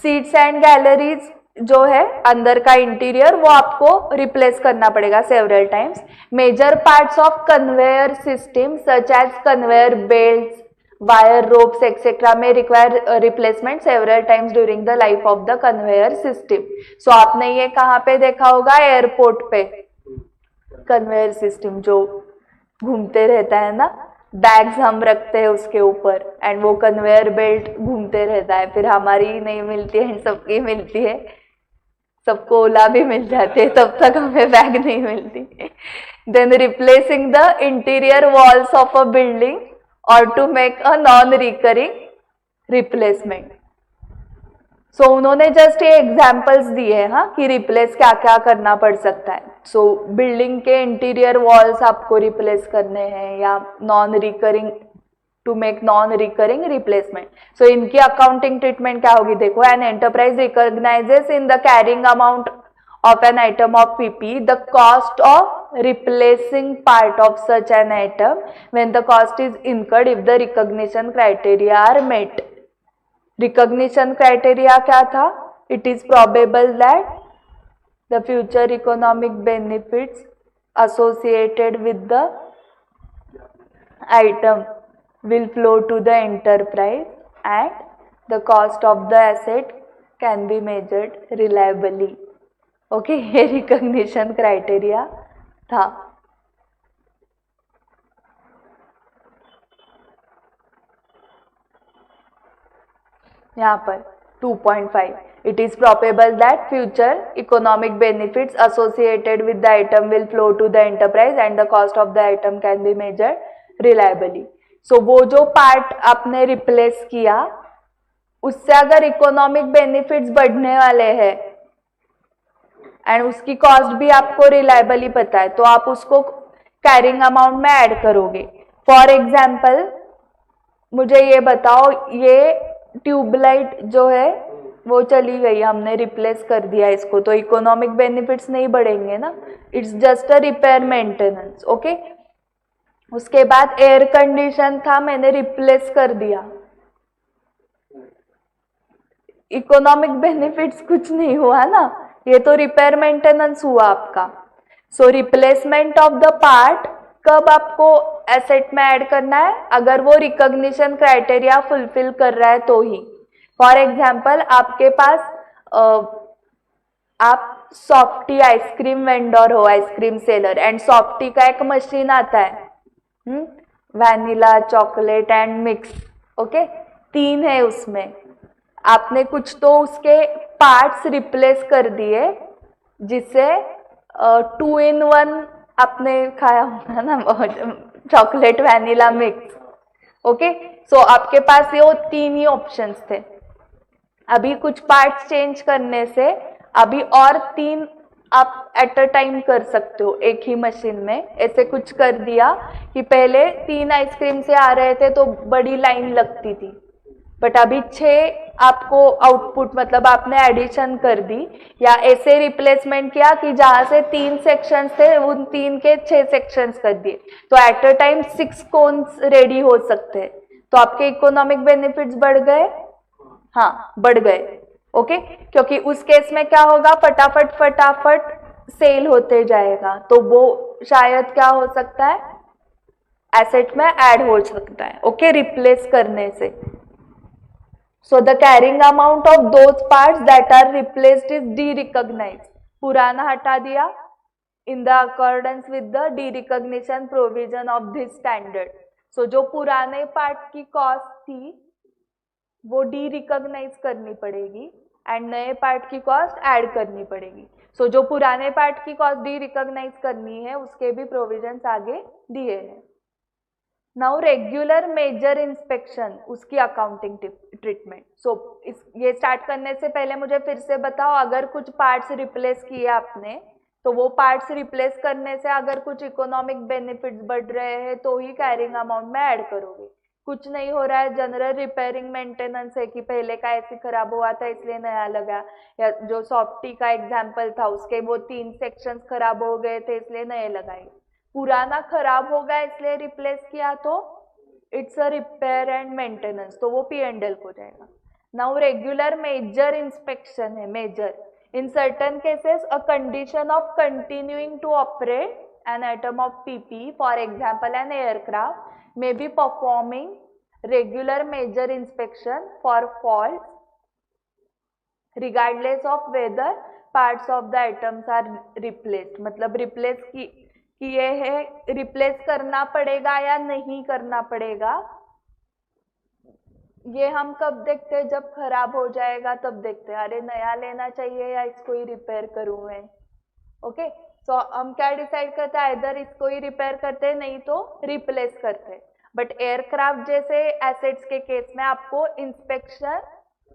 सीट्स एंड गैलरीज जो है अंदर का इंटीरियर, वो आपको रिप्लेस करना पड़ेगा several times. Major parts of conveyor system such as conveyor belts, wire ropes etcetera में require replacement several times during the life of the conveyor system. So आपने ये कहाँ पे देखा होगा? एयरपोर्ट पे कन्वेयर सिस्टम जो घूमते रहता है ना, बैग्स हम रखते हैं उसके ऊपर एंड वो कन्वेयर बेल्ट घूमते रहता है, फिर हमारी नहीं मिलती है, सबकी मिलती है, सबको ओला भी मिल जाती है, तब तक हमें बैग नहीं मिलती. Then replacing the interior walls of a building और to make a non recurring replacement. So उन्होंने जस्ट ये एग्जाम्पल्स दिए हैं, हाँ, कि रिप्लेस क्या क्या करना पड़ सकता है. सो बिल्डिंग के इंटीरियर वॉल्स आपको रिप्लेस करने हैं या non recurring, to make non recurring replacement. So इनकी अकाउंटिंग ट्रीटमेंट क्या होगी? देखो, an enterprise recognises in the carrying amount of an item of PP the cost of replacing part of such an item when the cost is incurred if the recognition criteria are met. Recognition criteria क्या था? It is probable that the future economic benefits associated with the item will flow to the enterprise and the cost of the asset can be measured reliably. Okay, ये recognition criteria था. यहाँ पर 2.5, it is probable that future economic benefits associated with the item will flow to the enterprise and the cost of the item can be measured reliably. So वो जो part आपने replace किया, उससे अगर economic benefits बढ़ने वाले हैं and उसकी कॉस्ट भी आपको रिलायबली पता है, तो आप उसको कैरिंग अमाउंट में ऐड करोगे. फॉर एग्जाम्पल मुझे ये बताओ, ये ट्यूबलाइट जो है वो चली गई, हमने रिप्लेस कर दिया इसको, तो इकोनॉमिक बेनिफिट्स नहीं बढ़ेंगे ना, it's just a repair maintenance. Okay, उसके बाद एयर कंडीशन था, मैंने रिप्लेस कर दिया, इकोनॉमिक बेनिफिट्स कुछ नहीं हुआ ना, ये तो रिपेयर मेंटेनेंस हुआ आपका. सो रिप्लेसमेंट ऑफ द पार्ट कब आपको एसेट में ऐड करना है? अगर वो रिकॉग्निशन क्राइटेरिया फुलफिल कर रहा है तो ही. फॉर एग्जाम्पल आपके पास आप सॉफ्टी आइसक्रीम वेंडर हो, आइसक्रीम सेलर, एंड सॉफ्टी का एक मशीन आता है, vanilla, chocolate and mix. Okay, 3 है उसमें, आपने कुछ तो उसके पार्ट्स रिप्लेस कर दिए, जिससे 2 in 1 आपने खाया होगा ना, चॉकलेट वैनिला मिक्स. ओके, सो आपके पास ये 3 ही ऑप्शंस थे. अभी कुछ पार्ट्स चेंज करने से अभी और 3 आप एट अ टाइम कर सकते हो एक ही मशीन में. ऐसे कुछ कर दिया कि पहले 3 आइसक्रीम से आ रहे थे तो बड़ी लाइन लगती थी, बट अभी 6 आपको आउटपुट, मतलब आपने एडिशन कर दी, या ऐसे रिप्लेसमेंट किया कि जहां से 3 सेक्शंस थे उन 3 के 6 सेक्शंस कर दिए, तो at a time 6 cones ready हो सकते हैं. तो आपके इकोनॉमिक बेनिफिट्स बढ़ गए, हाँ बढ़ गए. ओके, क्योंकि उस केस में क्या होगा, फटाफट सेल होते जाएगा, तो वो शायद क्या हो सकता है, एसेट में ऐड हो सकता है. ओके, रिप्लेस करने से. So the carrying amount of those parts that are replaced is de-recognized. पुराना हटा दिया, in the accordance with the de recognition provision of this standard. So जो पुराने पार्ट की कॉस्ट थी वो डी रिकॉग्नाइज करनी पड़ेगी एंड नए पार्ट की कॉस्ट ऐड करनी पड़ेगी। सो जो पुराने पार्ट की कॉस्ट डी रिकॉग्नाइज करनी है उसके भी प्रोविजंस आगे दिए हैं। नाउ रेगुलर मेजर इंस्पेक्शन, उसकी अकाउंटिंग ट्रीटमेंट। सो ये स्टार्ट करने से पहले मुझे फिर से बताओ, अगर कुछ पार्ट्स रिप्लेस किए आपने तो वो पार्ट्स रिप्लेस करने से अगर कुछ इकोनॉमिक बेनिफिट्स बढ़ रहे हैं तो ही कैरिंग अमाउंट में ऐड करोगे। कुछ नहीं हो रहा है, जनरल रिपेयरिंग मेंटेनेंस है कि पहले का ऐसे खराब हुआ था इसलिए नया लगा, या जो सॉफ्टी का एग्जांपल था उसके वो 3 सेक्शंस खराब हो गए थे इसलिए नए लगाए। पुराना खराब हो गया इसलिए रिप्लेस किया तो it's a repair and maintenance, तो वो P&L हो जाएगा। नाउ रेगुलर मेजर इंस्पेक्शन है, major in certain cases a condition of continuing to operate an atom of PP, for example an aircraft, may be performing regular major inspection for faults regardless of whether parts of the atoms are replaced। मतलब replace किए है, replace करना पड़ेगा या नहीं करना पड़ेगा ये हम कब देखते हैं, जब खराब हो जाएगा तब देखते हैं, अरे नया लेना चाहिए या इसको ही रिपेयर करूं मैं। ओके, तो हम क्या डिसाइड करते हैं, इधर इसको ही रिपेयर करते हैं नहीं तो रिप्लेस करते हैं। बट एयरक्राफ्ट जैसे एसेट्स के केस में आपको इंस्पेक्शन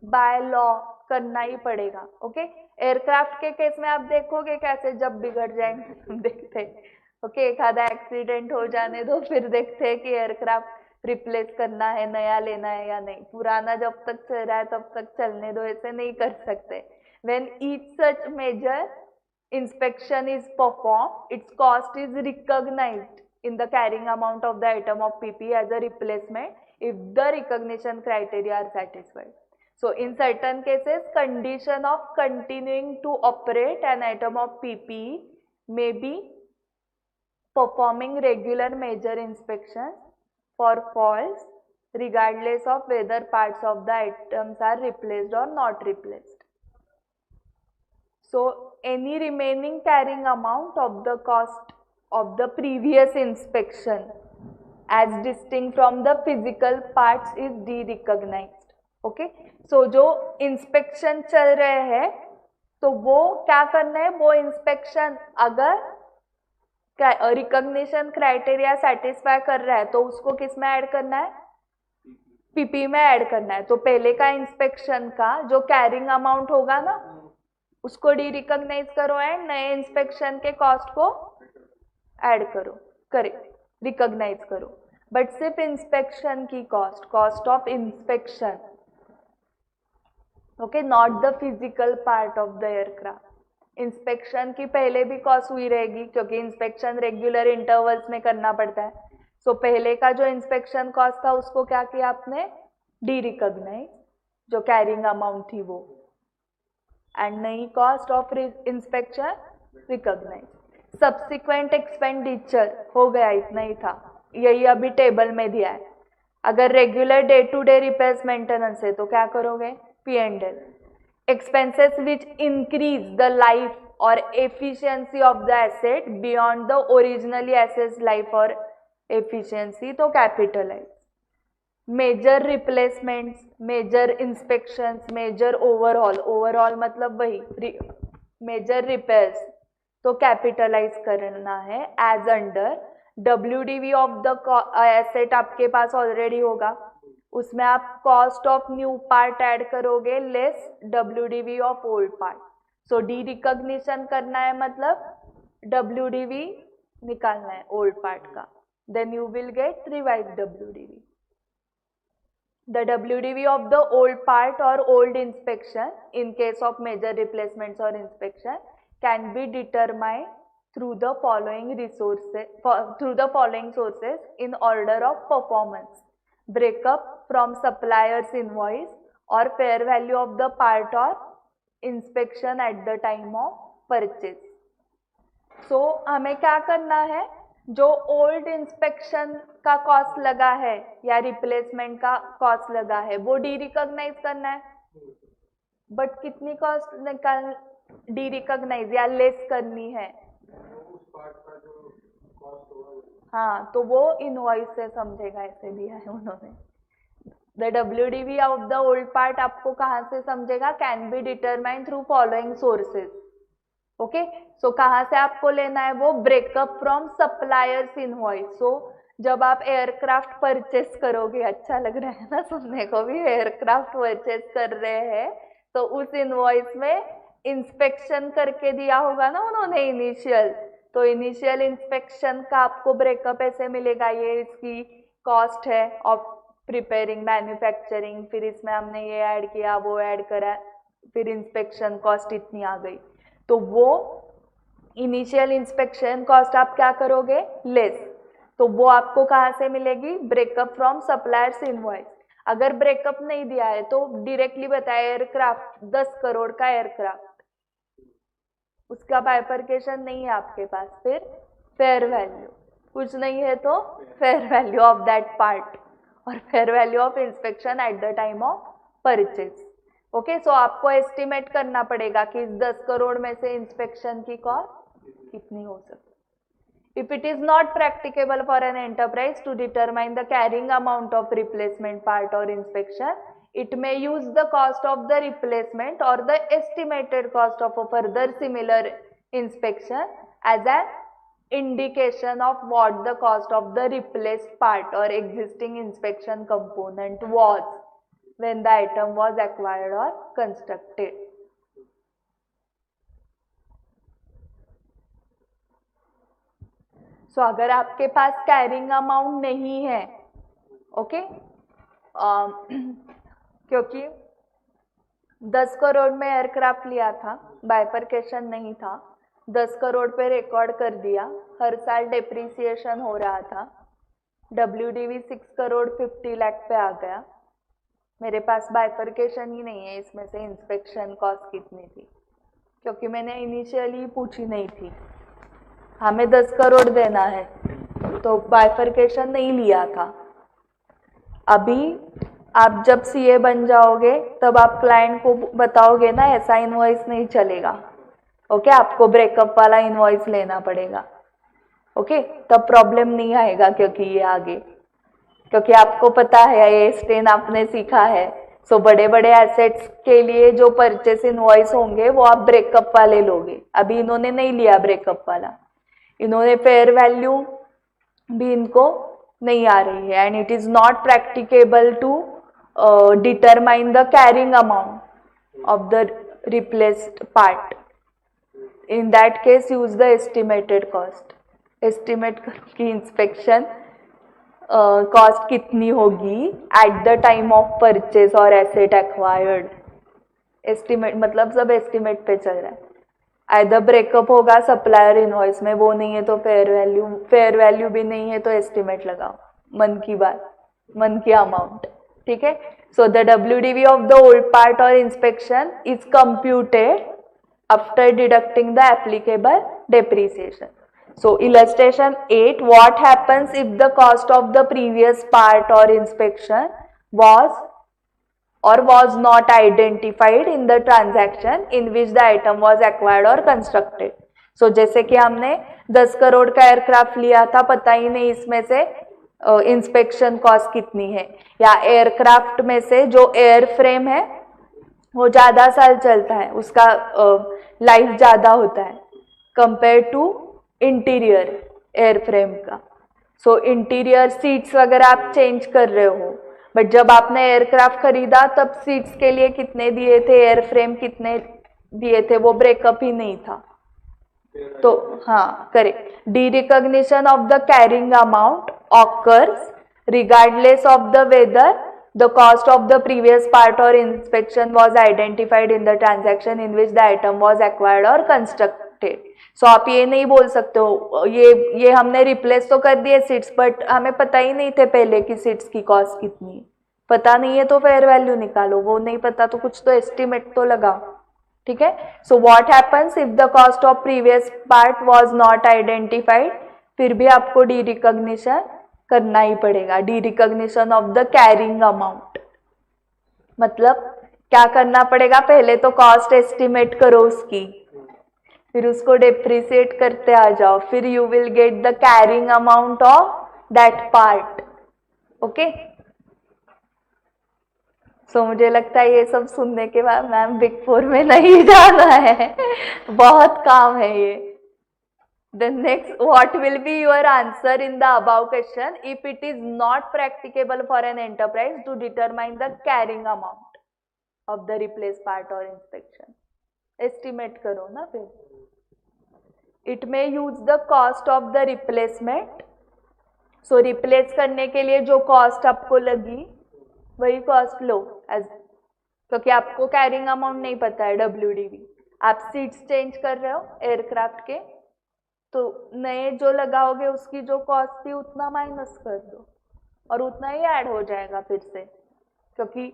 बाय लॉ करना ही पड़ेगा। ओके, एयरक्राफ्ट के केस में आप देखोगे कैसे जब बिगड़ जाएंगे हम देखते हैं। ओके, एक आधा एक्सीडेंट हो जाने दो फिर देखते हैं कि एयरक्राफ्ट रिप्लेस करना है, नया लेना है या नहीं। पुराना जब तक चल रहा है तब तक चलने दो, ऐसे नहीं कर सकते। When each such major inspection is performed, its cost is recognized in the carrying amount of the item of PP as a replacement if the recognition criteria are satisfied. So in certain cases, condition of continuing to operate an item of PP may be performing regular major inspections for faults regardless of whether parts of the items are replaced or not replaced. So any remaining carrying amount of the cost of the previous inspection as distinct from the physical parts is de-recognized. Okay, so जो inspection चल रहे हैं तो वो क्या करना है, वो inspection अगर रिकॉग्निशन क्राइटेरिया सेटिस्फाई कर रहा है तो उसको किस में ऐड करना है, पीपी में ऐड करना है। तो पहले का इंस्पेक्शन का जो कैरिंग अमाउंट होगा ना उसको डी रिकॉग्नाइज करो एंड नए इंस्पेक्शन के कॉस्ट को ऐड करो, रिकॉग्नाइज करो। बट सिर्फ इंस्पेक्शन की cost of inspection, okay, not the physical part of the aircraft. Inspection की पहले भी कॉस्ट हुई रहेगी क्योंकि इंस्पेक्शन रेगुलर इंटरवल्स में करना पड़ता है। सो पहले का जो इंस्पेक्शन कॉस्ट था उसको क्या किया आपने, डी रिकॉग्नाइज, जो कैरिंग अमाउंट थी वो, एंड नई cost of inspection recognise. Subsequent expenditure हो गया, इतना ही था, यही अभी टेबल में दिया है। अगर regular day to day repairs maintenance है तो क्या करोगे, P&L। Expenses which increase the life और efficiency of the asset beyond the originally asset life और एफिशिएंसी तो capitalise. Major replacements, major inspections, major overall मतलब वही मेजर रिपेयर्स तो कैपिटलाइज करना है as under WDV of the asset. आपके पास ऑलरेडी होगा, उसमें आप cost of new part add करोगे less WDV of old part. So derecognition करना है मतलब WDV निकालना है ओल्ड पार्ट का, then you will get revised WDV। The WDV of the old part or old inspection in case of major replacements or inspection can be determined through the following sources in order of performance: breakup from supplier's invoice or fair value of the part or inspection at the time of purchase. So हमें क्या करना है, जो old inspection का cost लगा है या replacement का कॉस्ट लगा है वो डी रिकॉग्नाइज करना है। बट कितनी कॉस्ट निकाल डी रिकॉग्नाइज या लेस करनी है, हाँ, तो वो इनवॉइस से समझेगा, ऐसे दिया है उन्होंने। The WDV of the old part आपको कहाँ से समझेगा? Can be determined through following sources. Okay, so कहाँ से आपको लेना है वो? Breakup from suppliers invoice. So जब आप एयरक्राफ्ट परचेस करोगे, अच्छा लग रहा है ना सुनने को भी, एयरक्राफ्ट परचेस कर रहे हैं तो उस इनवॉइस में इंस्पेक्शन करके दिया होगा ना उन्होंने इनिशियल, तो इनिशियल इंस्पेक्शन का आपको ब्रेकअप ऐसे मिलेगा, ये इसकी कॉस्ट है ऑफ प्रिपेयरिंग मैन्युफैक्चरिंग, फिर इसमें हमने ये ऐड किया वो ऐड करा, फिर इंस्पेक्शन कॉस्ट इतनी आ गई, तो वो इनिशियल इंस्पेक्शन कॉस्ट आप क्या करोगे? लेस। तो वो आपको कहाँ से मिलेगी? Breakup from suppliers invoice. अगर ब्रेकअप नहीं दिया है तो डायरेक्टली बताया एयरक्राफ्ट 10 करोड़ का एयरक्राफ्ट, उसका बाइफरकेशन नहीं है आपके पास, फिर फेयर वैल्यू, कुछ नहीं है तो fair value of that part और fair value of inspection at the time of purchase. Okay, so आपको एस्टिमेट करना पड़ेगा कि इस 10 करोड़ में से इंस्पेक्शन की कॉस्ट कितनी हो सकती। If it is not practicable for an enterprise to determine the carrying amount of replacement part or inspection, it may use the cost of the replacement or the estimated cost of a further similar inspection as an indication of what the cost of the replaced part or existing inspection component was when the item was acquired or constructed. सो अगर आपके पास carrying amount नहीं है, okay, क्योंकि 10 करोड़ में aircraft लिया था, bifurcation नहीं था, 10 करोड़ पे रिकॉर्ड कर दिया, हर साल डेप्रिसिएशन हो रहा था, WDV 6 करोड़ 50 लाख पे आ गया, मेरे पास बाइफरकेशन ही नहीं है इसमें से इंस्पेक्शन कॉस्ट कितनी थी, क्योंकि मैंने इनिशियली पूछी नहीं थी, हमें 10 करोड़ देना है तो बाइफरकेशन नहीं लिया था। अभी आप जब CA बन जाओगे तब आप क्लाइंट को बताओगे ना ऐसा इनवॉइस नहीं चलेगा, ओके, आपको ब्रेकअप वाला इनवॉइस लेना पड़ेगा, ओके, तब प्रॉब्लम नहीं आएगा, क्योंकि ये आगे, क्योंकि आपको पता है ये स्टेन आपने सीखा है। सो बड़े बड़े एसेट्स के लिए जो परचेस इनवॉइस होंगे वो आप ब्रेकअप वाले लोगे, अभी इन्होंने नहीं लिया ब्रेकअप वाला, इन्होंने फेयर वैल्यू भी इनको नहीं आ रही है, and it is not practicable to determine the carrying amount of the replaced part. In that case use the estimated cost, estimate करो कि इंस्पेक्शन कॉस्ट कितनी होगी at the time of purchase और एसेट एक्वायर्ड। एस्टिमेट मतलब सब estimate पे चल रहा है, आइदर ब्रेकअप होगा सप्लायर इनवॉइस में, वो नहीं है तो फेयर वैल्यू भी नहीं है तो एस्टिमेट लगाओ, मन की बात, मन की अमाउंट, ठीक है। So the WDV of the old part or inspection is computed after deducting the applicable depreciation. So illustration 8, what happens if the cost of the previous part or inspection was not identified in the transaction in which the item was acquired or constructed. So जैसे कि हमने 10 करोड़ का aircraft लिया था, पता ही नहीं इसमें से इंस्पेक्शन कॉस्ट कितनी है, या एयरक्राफ्ट में से जो एयर फ्रेम है वो ज़्यादा साल चलता है, उसका लाइफ ज़्यादा होता है compare to interior air frame का। सो इंटीरियर सीट्स वगैरह आप चेंज कर रहे हो, बट जब आपने एयरक्राफ्ट खरीदा तब सीट्स के लिए कितने दिए थे, एयर फ्रेम कितने दिए थे, वो ब्रेकअप ही नहीं था। तो हाँ correct, derecognition of the carrying amount occurs regardless of the whether the cost of the previous part or inspection was identified in the transaction in which the item was acquired or constructed. So आप ये नहीं बोल सकते हो ये हमने replace तो कर दिए सीट्स, बट हमें पता ही नहीं थे पहले की सीट्स की कॉस्ट कितनी है, पता नहीं है तो फेयर वैल्यू निकालो, वो नहीं पता तो कुछ तो एस्टिमेट तो लगाओ, ठीक है। So what happens if the cost of previous part was not identified, फिर भी आपको डी रिकॉग्निशन करना ही पड़ेगा, D recognition of the carrying amount. मतलब क्या करना पड़ेगा, पहले तो कॉस्ट एस्टिमेट करो उसकी, फिर उसको डेप्रिसिएट करते आ जाओ, फिर you will get the carrying amount of that part. Okay, so मुझे लगता है ये सब सुनने के बाद मैम बिग 4 में नहीं जाना है. बहुत काम है ये. The next, what will be your answer in the above question if it is not practicable for an enterprise to determine the carrying amount of the replaced part or inspection? Estimate करो ना फिर. It may use the cost of the replacement. So replace करने के लिए जो cost आपको लगी वही cost लो as, क्योंकि आपको carrying amount नहीं पता है WDV. आप सीट्स चेंज कर रहे हो एयरक्राफ्ट के, तो नए जो लगाओगे उसकी जो कॉस्ट थी उतना माइनस कर दो और उतना ही ऐड हो जाएगा फिर से, क्योंकि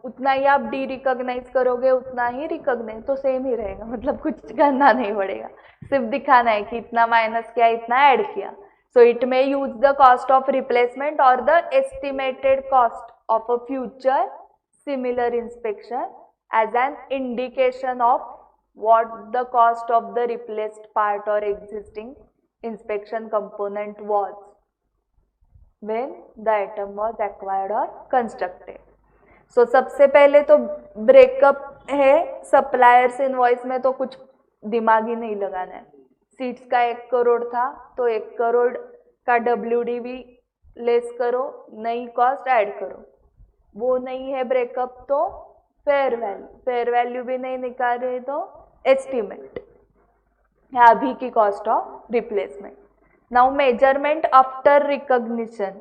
उतना ही आप डी रिकॉग्नाइज करोगे उतना ही रिकॉग्नाइज, तो सेम ही रहेगा. मतलब कुछ करना नहीं पड़ेगा, सिर्फ दिखाना है कि इतना माइनस किया इतना ऐड किया. So it may use the cost of replacement or the estimated cost of a future similar inspection as an indication of what the cost of the replaced part or existing inspection component was when the item was acquired or constructed. So सबसे पहले तो breakup है. Suppliers invoice में तो कुछ दिमाग ही नहीं लगाना है. सीट्स का 1 करोड़ था तो 1 करोड़ का WDV लेस करो, नई कॉस्ट ऐड करो. वो नहीं है ब्रेकअप तो फेयर वैल्यू, फेयर वैल्यू भी नहीं निकाल रहे तो एस्टिमेट या अभी की cost of replacement. Now measurement after recognition.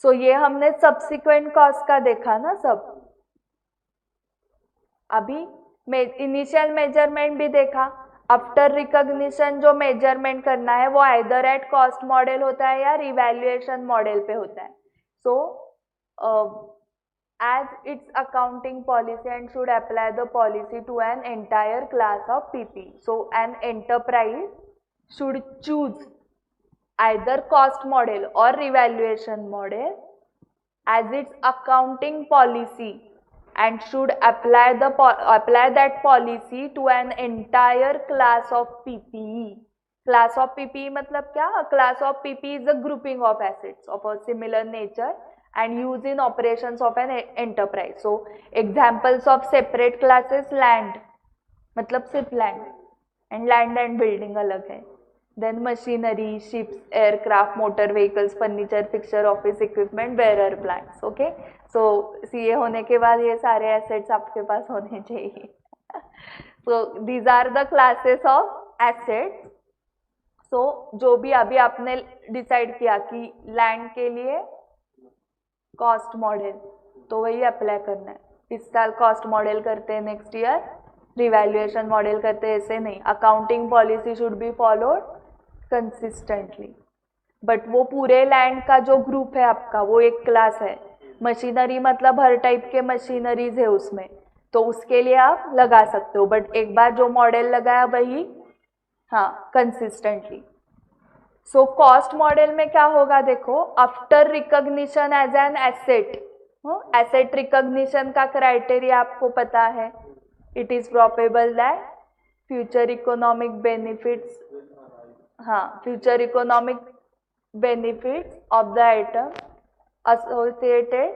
So ये हमने सब्सिक्वेंट कॉस्ट का देखा ना सब. अभी इनिशियल मेजरमेंट भी देखा. आफ्टर रिकॉग्निशन जो मेजरमेंट करना है वो आइदर एट कॉस्ट मॉडल होता है या रिवैल्यूएशन मॉडल पे होता है. सो as its accounting policy and should apply the policy to an entire class of PP. So an enterprise should choose either cost model or revaluation model as its accounting policy and should apply that policy to an entire class of PPE. Class of PPE मतलब क्या? Class of PPE is a grouping of assets of a similar nature and used in operations of an enterprise. So examples of separate classes, land मतलब सिर्फ land, and land and building अलग है. Then machinery, ships, aircraft, motor vehicles, furniture, fixture, office equipment, bearer plants. Okay, so CA होने के बाद ये सारे assets आपके पास होने चाहिए. So these are the classes of assets. So जो भी अभी आपने डिसाइड किया कि लैंड के लिए कॉस्ट मॉडल, तो वही अप्लाई करना है. इस साल कॉस्ट मॉडल करते हैं, नेक्स्ट ईयर रिवैल्यूएशन मॉडल करते हैं, ऐसे नहीं. Accounting policy should be followed consistently. But वो पूरे लैंड का जो ग्रुप है आपका वो एक क्लास है. मशीनरी मतलब हर टाइप के मशीनरीज है उसमें, तो उसके लिए आप लगा सकते हो. बट एक बार जो मॉडल लगाया वही हाँ कंसिस्टेंटली. सो कॉस्ट मॉडल में क्या होगा देखो. After recognition as an asset, asset recognition का क्राइटेरिया आपको पता है. It is probable that future economic benefits, हाँ future economic benefits of the item associated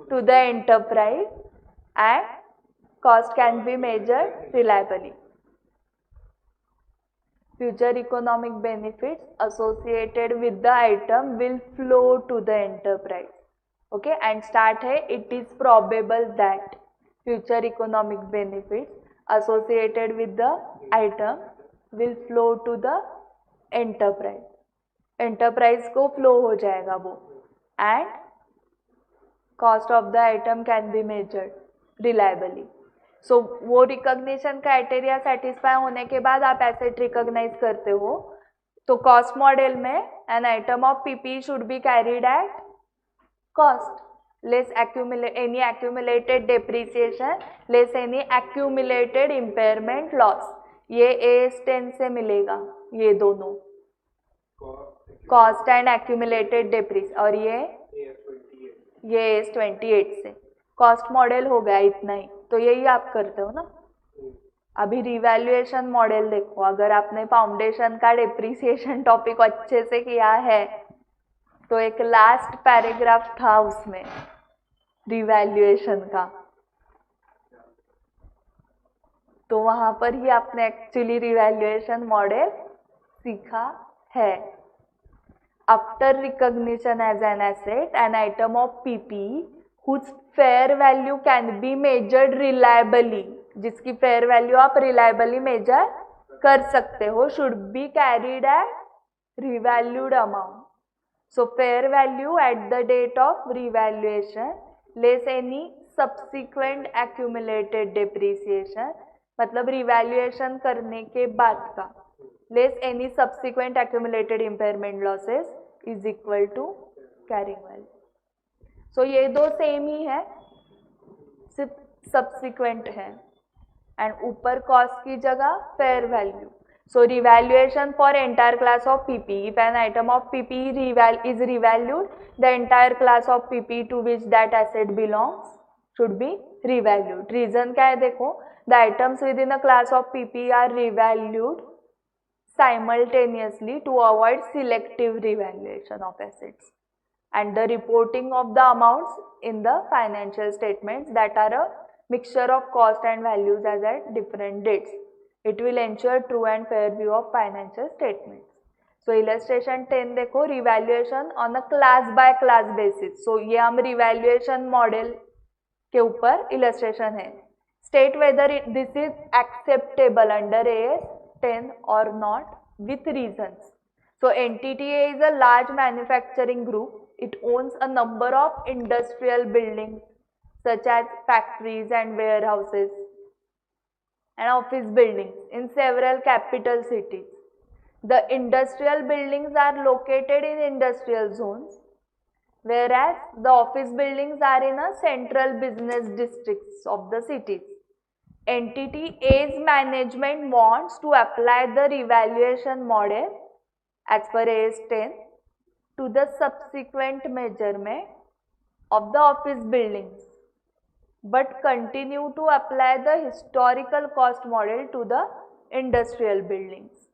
to the enterprise and cost can be measured reliably. Future economic benefits associated with the item will flow to the enterprise. Okay, and start है it is probable that future economic benefits associated with the item will flow to the enterprise. Enterprise को flow हो जाएगा वो. And cost of the item can be measured reliably. So वो recognition criteria satisfy होने के बाद आप asset recognise करते हो. तो कॉस्ट मॉडल में N item of PP should be carried at cost less any accumulated depreciation less any accumulated impairment loss. ये AS10 से मिलेगा, ये दोनों कॉस्ट एंड accumulated depreciation, और ये AS28 से. कॉस्ट मॉडल हो गया इतना ही, तो यही आप करते हो ना. अभी रिवैल्यूएशन मॉडल देखो, अगर आपने फाउंडेशन का डेप्रिसिएशन टॉपिक अच्छे से किया है तो एक लास्ट पैराग्राफ था उसमें रिवैल्यूएशन का, तो वहां पर ही आपने एक्चुअली रिवैल्यूएशन मॉडल सीखा है. After recognition as an asset an item of PP whose fair value can be measured reliably, जिसकी fair value आप reliably measure कर सकते हो, should be carried at revalued amount. So fair value at the date of revaluation less any subsequent accumulated depreciation, मतलब revaluation करने के बाद का less any subsequent accumulated impairment losses is equal to carrying value. So ये दो same ही है, सिर्फ सब्सिक्वेंट है. एंड ऊपर कॉस्ट की जगह fair value. So revaluation for entire class of PP, if an item of PP is revalued the entire class of PP to which that asset belongs should be revalued. Reason क्या है देखो, the items within a class of PP are revalued simultaneously to avoid selective revaluation of assets and the reporting of the amounts in the financial statements that are a mixture of cost and values as at different dates. It will ensure true and fair view of financial statements. So illustration 10 देखो, revaluation on a class by class basis. So ये हम revaluation model के ऊपर illustration है. State whether this is acceptable under AS 10 or not with reasons. So entity A is a large manufacturing group. It owns a number of industrial buildings such as factories and warehouses and office buildings in several capital cities. The industrial buildings are located in industrial zones, whereas the office buildings are in a central business districts of the cities. Entity A's management wants to apply the revaluation model as per AS 10 to the subsequent measurement of the office buildings, but continue to apply the historical cost model to the industrial buildings.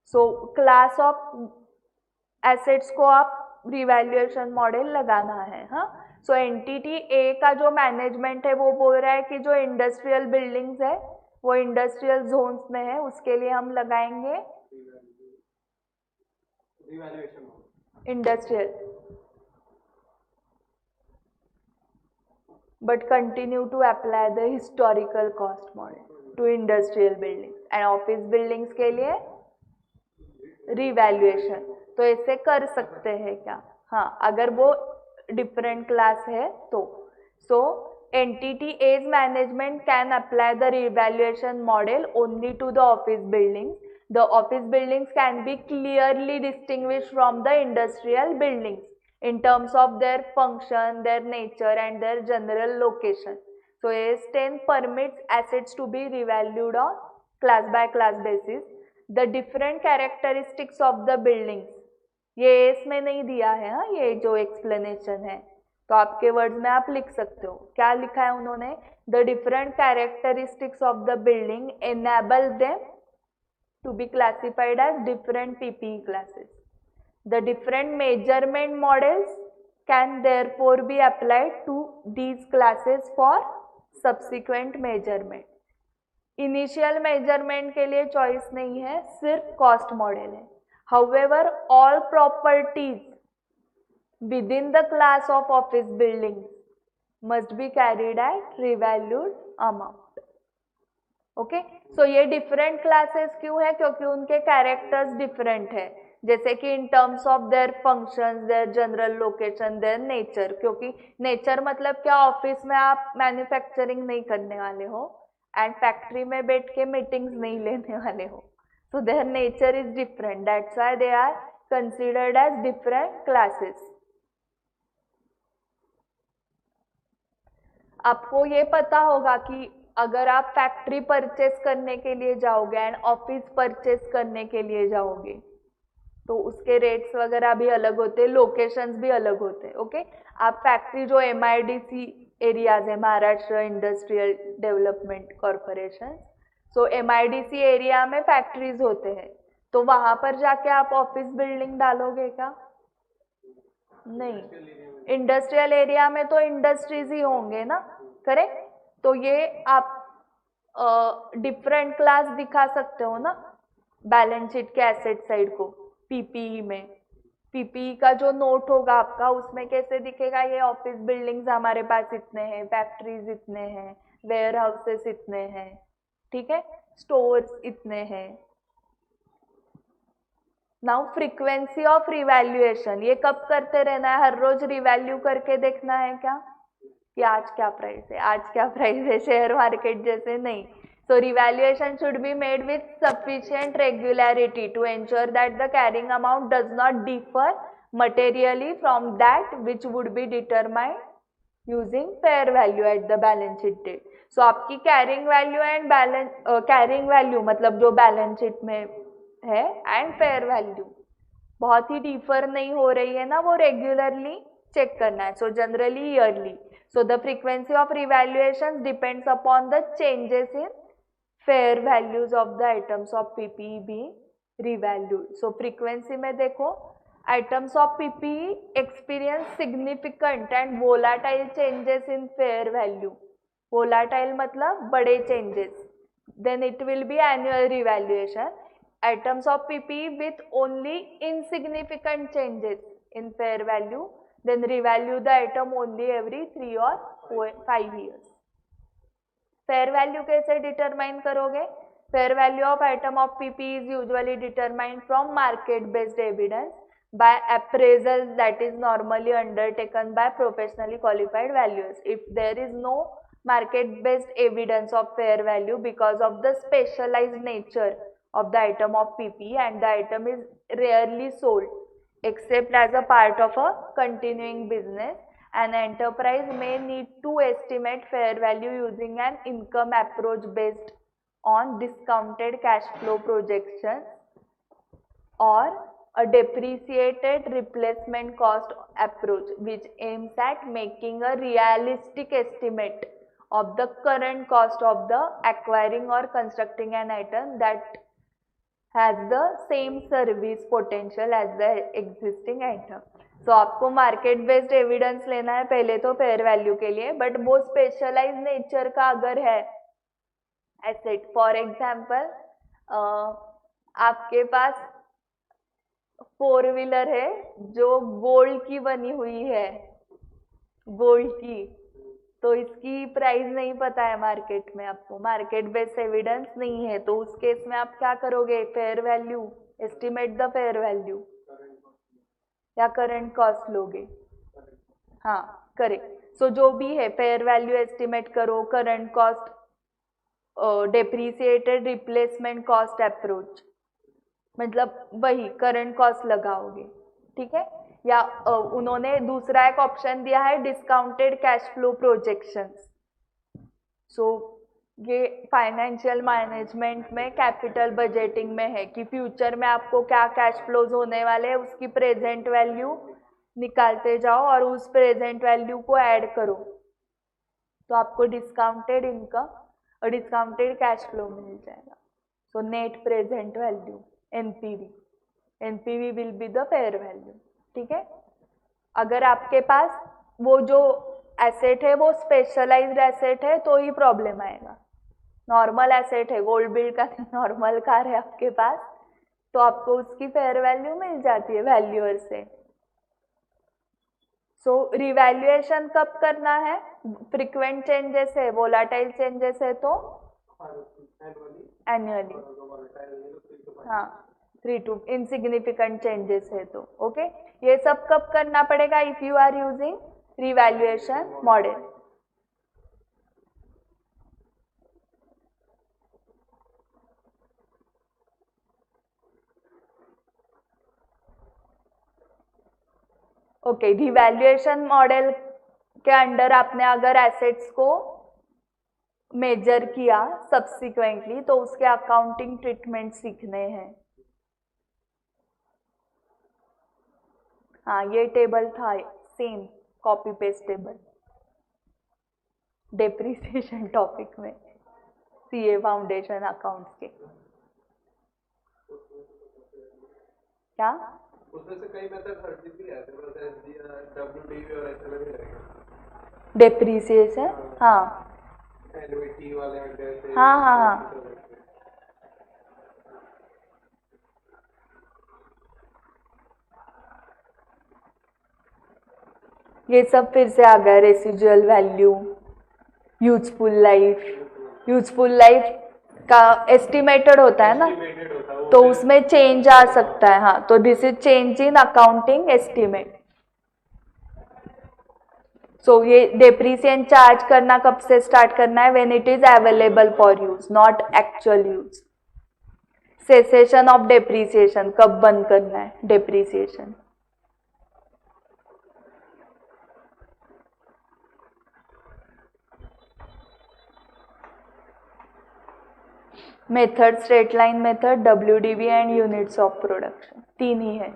So class of assets को आप revaluation model लगाना है. हाँ, so entity ए का जो management है वो बोल रहा है कि जो इंडस्ट्रियल बिल्डिंग्स है वो इंडस्ट्रियल जोन्स में है, उसके लिए हम लगाएंगे industrial, but continue to apply the historical cost model to industrial buildings. And office buildings के लिए रिवैल्यूएशन. तो ऐसे कर सकते हैं क्या? हाँ, अगर वो डिफरेंट क्लास है तो. So entity as management can apply the revaluation model only to the office buildings. The office buildings can be clearly distinguish from the industrial buildings in terms of their function, their nature and their general location. So AS 10 permits assets to be revalued on class by class basis. The different characteristics of the buildings, ये AS में नहीं दिया है. हाँ, ये जो explanation है तो आपके वर्ड्स में आप लिख सकते हो. क्या लिखा है उन्होंने? The different characteristics of the building enable them to be classified as different PPE classes. The different measurement models can therefore be applied to these classes for subsequent measurement. Initial measurement के लिए choice नहीं है, सिर्फ cost model है. However, all properties within the class of office buildings must be carried at revalued amount. Okay? So ये different classes क्यों है? क्योंकि उनके characters different है. जैसे कि in terms of their functions, their general location, their nature. क्योंकि nature मतलब क्या, ऑफिस में आप मैन्युफैक्चरिंग नहीं करने वाले हो एंड फैक्ट्री में बैठ के मीटिंग्स नहीं लेने वाले हो. So their nature is different, that's why they are considered as different classes. आपको ये पता होगा कि अगर आप फैक्ट्री परचेस करने के लिए जाओगे एंड ऑफिस परचेस करने के लिए जाओगे तो उसके रेट्स वगैरह भी अलग होते हैं, लोकेशंस भी अलग होते हैं. ओके, आप फैक्ट्री जो MIDC एरियाज है, महाराष्ट्र इंडस्ट्रियल डेवलपमेंट कॉरपोरेशन, सो MIDC एरिया में फैक्ट्रीज होते हैं, तो वहां पर जाके आप ऑफिस बिल्डिंग डालोगे क्या? नहीं, इंडस्ट्रियल एरिया में तो इंडस्ट्रीज ही होंगे ना, करेक्ट? तो ये आप डिफरेंट क्लास दिखा सकते हो ना बैलेंस शीट के एसेट साइड को पीपीई में। पीपीई का जो नोट होगा आपका, उसमें कैसे दिखेगा? ये ऑफिस बिल्डिंग्स हमारे पास इतने हैं, फैक्ट्रीज इतने हैं, वेयर हाउसेस इतने हैं, ठीक है, स्टोर्स इतने हैं। नाउ फ्रीक्वेंसी ऑफ रिवैल्यूएशन, ये कब करते रहना है? हर रोज रिवैल्यू करके देखना है क्या कि आज क्या प्राइस है, आज क्या प्राइस है, शेयर मार्केट जैसे नहीं। So revaluation should be made with sufficient regularity to ensure that the carrying amount does not differ materially from that which would be determined using fair value at the balance sheet date. So आपकी carrying value and balance, carrying value मतलब जो balance sheet में है and fair value बहुत ही differ नहीं हो रही है ना, वो रेगुलरली चेक करना है। So generally yearly. So the frequency of revaluation depends upon the changes in fair values of the items of PPE being revalued. So frequency में देखो, items of PPE experience significant and volatile changes in fair value. Volatile मतलब बड़े changes, then it will be annual revaluation. Items of PPE with only insignificant changes in fair value, then revalue the item only every 3 or 5 years. Fair value कैसे determine करोगे? Fair value of item of PPE is usually determined from market based evidence by appraisal that is normally undertaken by professionally qualified valuers. If there is no market based evidence of fair value because of the specialized nature of the item of PPE and the item is rarely sold except as a part of a continuing business, an enterprise may need to estimate fair value using an income approach based on discounted cash flow projections or a depreciated replacement cost approach which aims at making a realistic estimate of the current cost of the acquiring or constructing an item that has the same service potential as the existing item. So आपको market based evidence लेना है पहले तो fair value के लिए, but वो specialise nature का अगर है एसेट, फॉर एग्जाम्पल आपके पास 4 व्हीलर है जो गोल्ड की बनी हुई है, गोल्ड की, तो इसकी प्राइस नहीं पता है मार्केट में, आपको मार्केट बेस्ड एविडेंस नहीं है, तो उस केस में आप क्या करोगे? Fair value, estimate the fair value या करंट कॉस्ट लोगे? हाँ, करेक्ट। सो जो भी है फेयर वैल्यू एस्टिमेट करो, current cost, depreciated replacement cost approach, मतलब वही करंट कॉस्ट लगाओगे, ठीक है। या उन्होंने दूसरा एक ऑप्शन दिया है डिस्काउंटेड कैश फ्लो प्रोजेक्शंस। सो ये फाइनेंशियल मैनेजमेंट में कैपिटल बजटिंग में है कि फ्यूचर में आपको क्या कैश फ्लोज होने वाले हैं उसकी प्रेजेंट वैल्यू निकालते जाओ और उस प्रेजेंट वैल्यू को ऐड करो, तो आपको डिस्काउंटेड इनकम और डिस्काउंटेड कैश फ्लो मिल जाएगा। So net present value, NPV, NPV will be the fair value, ठीक है। अगर आपके पास वो जो एसेट है वो स्पेशलाइज्ड एसेट है तो ही प्रॉब्लम आएगा। नॉर्मल एसेट है, गोल्ड बिल्ड का नॉर्मल कार है आपके पास, तो आपको उसकी फेयर वैल्यू मिल जाती है वैल्यूअर से। सो रिवैल्यूएशन कब करना है? फ्रीक्वेंट चेंजेस है, वोलाटाइल चेंजेस है तो एनुअली, हाँ 3 to इनसिग्निफिकेंट चेंजेस है तो ओके। ये सब कब करना पड़ेगा? If you are using revaluation model. Okay, revaluation model के अंडर आपने अगर एसेट्स को मेजर किया सब्सिक्वेंटली तो उसके अकाउंटिंग ट्रीटमेंट सीखने हैं। हाँ, ये टेबल था same copy paste table depreciation topic में। सीए फाउंडेशन अकाउंट्स के। क्या उसमें से कई मेथड हर भी आते हैं, डब्ल्यूडीवी और एसएलएम ही रहेगा। डेप्रीसिएशन, हाँ एनवीटी वाले जैसे, हाँ हाँ हाँ, ये सब फिर से आ गया। Residual value, useful life. Useful life का एस्टिमेटेड होता है ना, तो उसमें चेंज आ सकता है। हाँ, तो this is change in accounting estimate. So ये डेप्रिसिएशन चार्ज करना कब से स्टार्ट करना है? When it is available for use, not actual use. Cessation of depreciation, कब बंद करना है depreciation? Method straight line method, WDV and units of production, तीन ही है।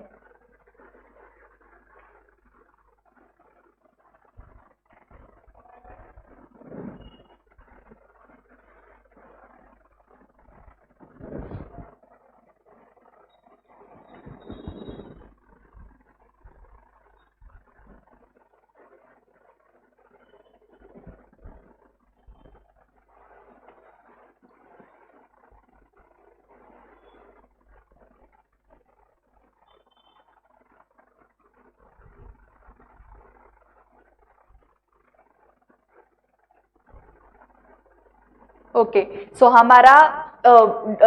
ओके, सो हमारा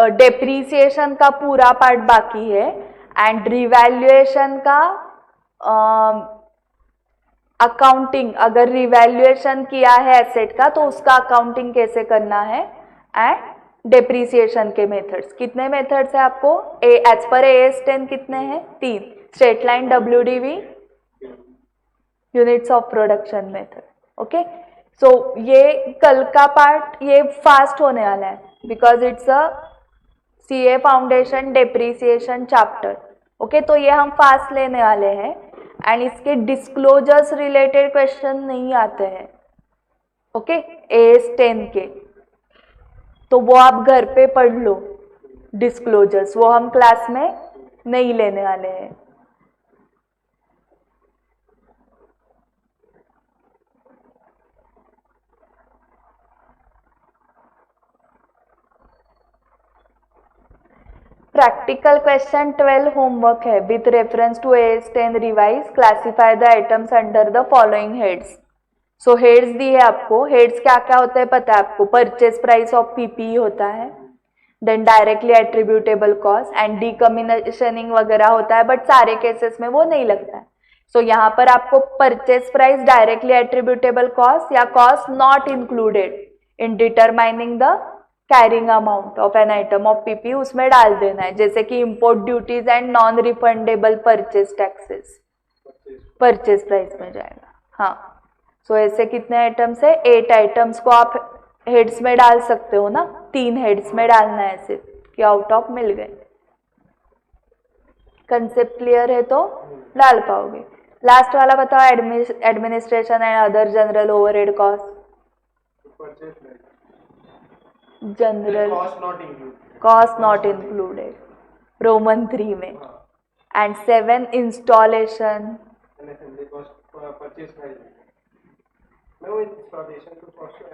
डेप्रीसिएशन का पूरा पार्ट बाकी है एंड रिवैल्यूएशन का अकाउंटिंग। अगर रिवैल्यूएशन किया है एसेट का तो उसका अकाउंटिंग कैसे करना है, एंड डेप्रीसिएशन के मेथड्स। कितने मेथड्स है आपको? एज पर AS 10 कितने हैं? 3। Straight line, WDV, units of production method. Okay, so ये कल का पार्ट ये फास्ट होने वाला है because it's a CA foundation depreciation chapter. Okay, तो ये हम फास्ट लेने वाले हैं एंड इसके डिस्क्लोजर्स रिलेटेड क्वेश्चन नहीं आते हैं। ओके, AS 10 के, तो वो आप घर पे पढ़ लो डिस्क्लोजर्स, वो हम क्लास में नहीं लेने वाले हैं। प्रैक्टिकल क्वेश्चन 12 होमवर्क है with reference to AS 10 revise. Classify the items under the following heads. So heads दी है आपको। हेड्स क्या क्या होता है पता है आपको? परचेज प्राइस ऑफ पीपीई होता है, then directly attributable cost and decommissioning वगैरह होता है, बट सारे केसेस में वो नहीं लगता है। सो यहाँ पर आपको purchase price, directly attributable cost या cost not included in determining the carrying amount of an item of PP उसमें डाल देना है, जैसे कि import duties and non refundable purchase taxes purchase price में जाएगा। हाँ, सो ऐसे कितने आइटम्स है? 8 आइटम्स को आप हेड्स में डाल सकते हो ना, 3 हेड्स में डालना है ऐसे कि आउट ऑफ मिल गए। कंसेप्ट क्लियर है तो डाल पाओगे। लास्ट वाला बताओ, administration and other general overhead cost. General cost not included, Roman 3 में। And 7 installation,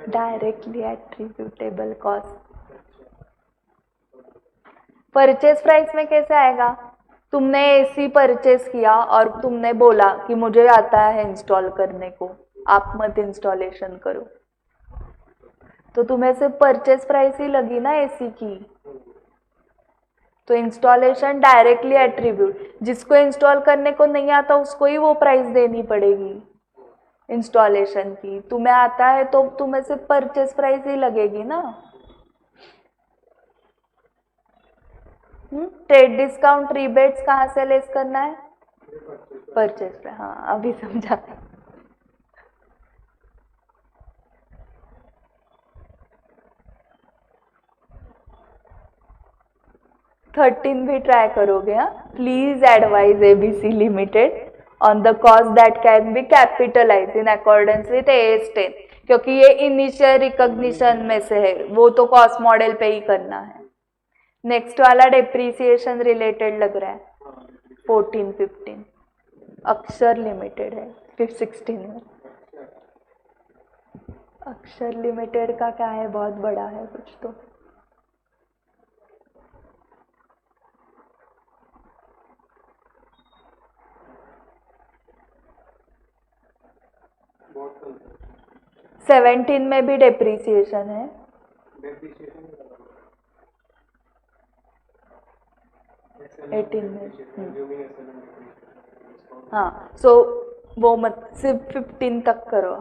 directly attributable cost. Purchase price में कैसे आएगा? तुमने एसी परचेज किया और तुमने बोला कि मुझे आता है इंस्टॉल करने को, आप मत इंस्टॉलेशन करो, तो तुम्हें सिर्फ परचेज प्राइस ही लगी ना एसी की। तो इंस्टॉलेशन डायरेक्टली एट्रीब्यूट, जिसको इंस्टॉल करने को नहीं आता उसको ही वो प्राइस देनी पड़ेगी इंस्टॉलेशन की। तुम्हें आता है तो तुम्हें सिर्फ परचेज प्राइस ही लगेगी ना। ट्रेड डिस्काउंट रिबेट्स कहाँ से लेस करना है? Purchase price. हाँ, अभी समझा। 13 भी ट्राई करोगे। हाँ, please advise ABC limited on the cost that can be capitalise in accordance with AS 10, क्योंकि ये इनिशियल रिकॉग्निशन में से है, वो तो कॉस्ट मॉडल पे ही करना है। नेक्स्ट वाला डेप्रिसिएशन रिलेटेड लग रहा है, 14-15 अक्षर लिमिटेड है 16 में। अक्षर लिमिटेड का क्या है, बहुत बड़ा है कुछ तो। बहुत कम 17 में भी डेप्रिसिएशन है। डेप्रिसिएशन 18 में कंज्यूमिंग एसएलएम हाँ, सो वो मत सिर्फ 15 तक करो,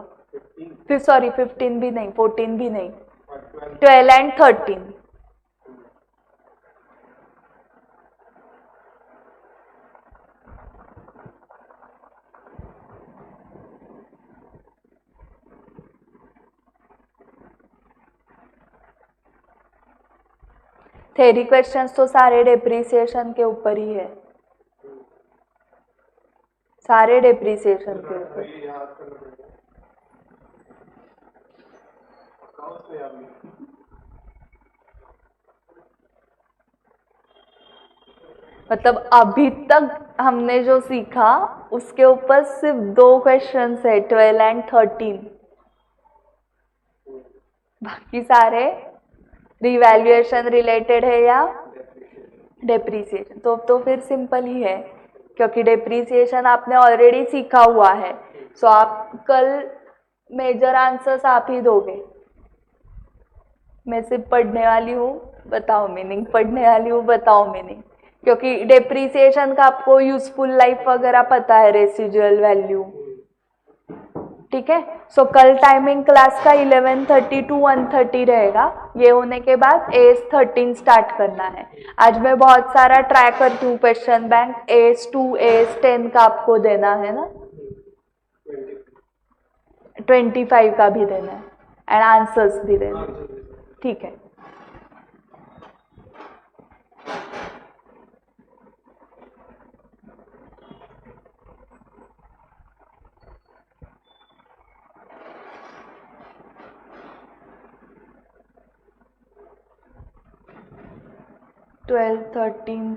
फिर सॉरी 15 भी नहीं, 14 भी नहीं, 12 एंड 13। थ्योरी क्वेश्चंस तो सारे डेप्रिसिएशन के ऊपर ही है, सारे डेप्रिसिएशन के ऊपर। ये याद करना पड़ेगा, अकाउंट्स में याद नहीं। मतलब अभी तक हमने जो सीखा उसके ऊपर सिर्फ 2 क्वेश्चंस है, 12 एंड 13। बाकी सारे रिवैल्यूएशन रिलेटेड है या डेप्रिसिएशन। तो फिर सिंपल ही है, क्योंकि डेप्रिसिएशन आपने ऑलरेडी सीखा हुआ है। सो आप कल मेजर आंसर्स आप ही दोगे, मैं सिर्फ पढ़ने वाली हूँ, बताओ मीनिंग, पढ़ने वाली हूँ, बताओ मीनिंग। क्योंकि डेप्रिसिएशन का आपको यूजफुल लाइफ वगैरह पता है, रेसिजुअल वैल्यू, ठीक है। सो कल टाइमिंग क्लास का 11:30 to 1:30 रहेगा। ये होने के बाद AS13 स्टार्ट करना है। आज मैं बहुत सारा ट्राई करती हूँ क्वेश्चन बैंक, AS2 AS10 का आपको देना है ना, 25 का भी देना है एंड आंसर्स भी देना है, ठीक है। ट्वेल्व 13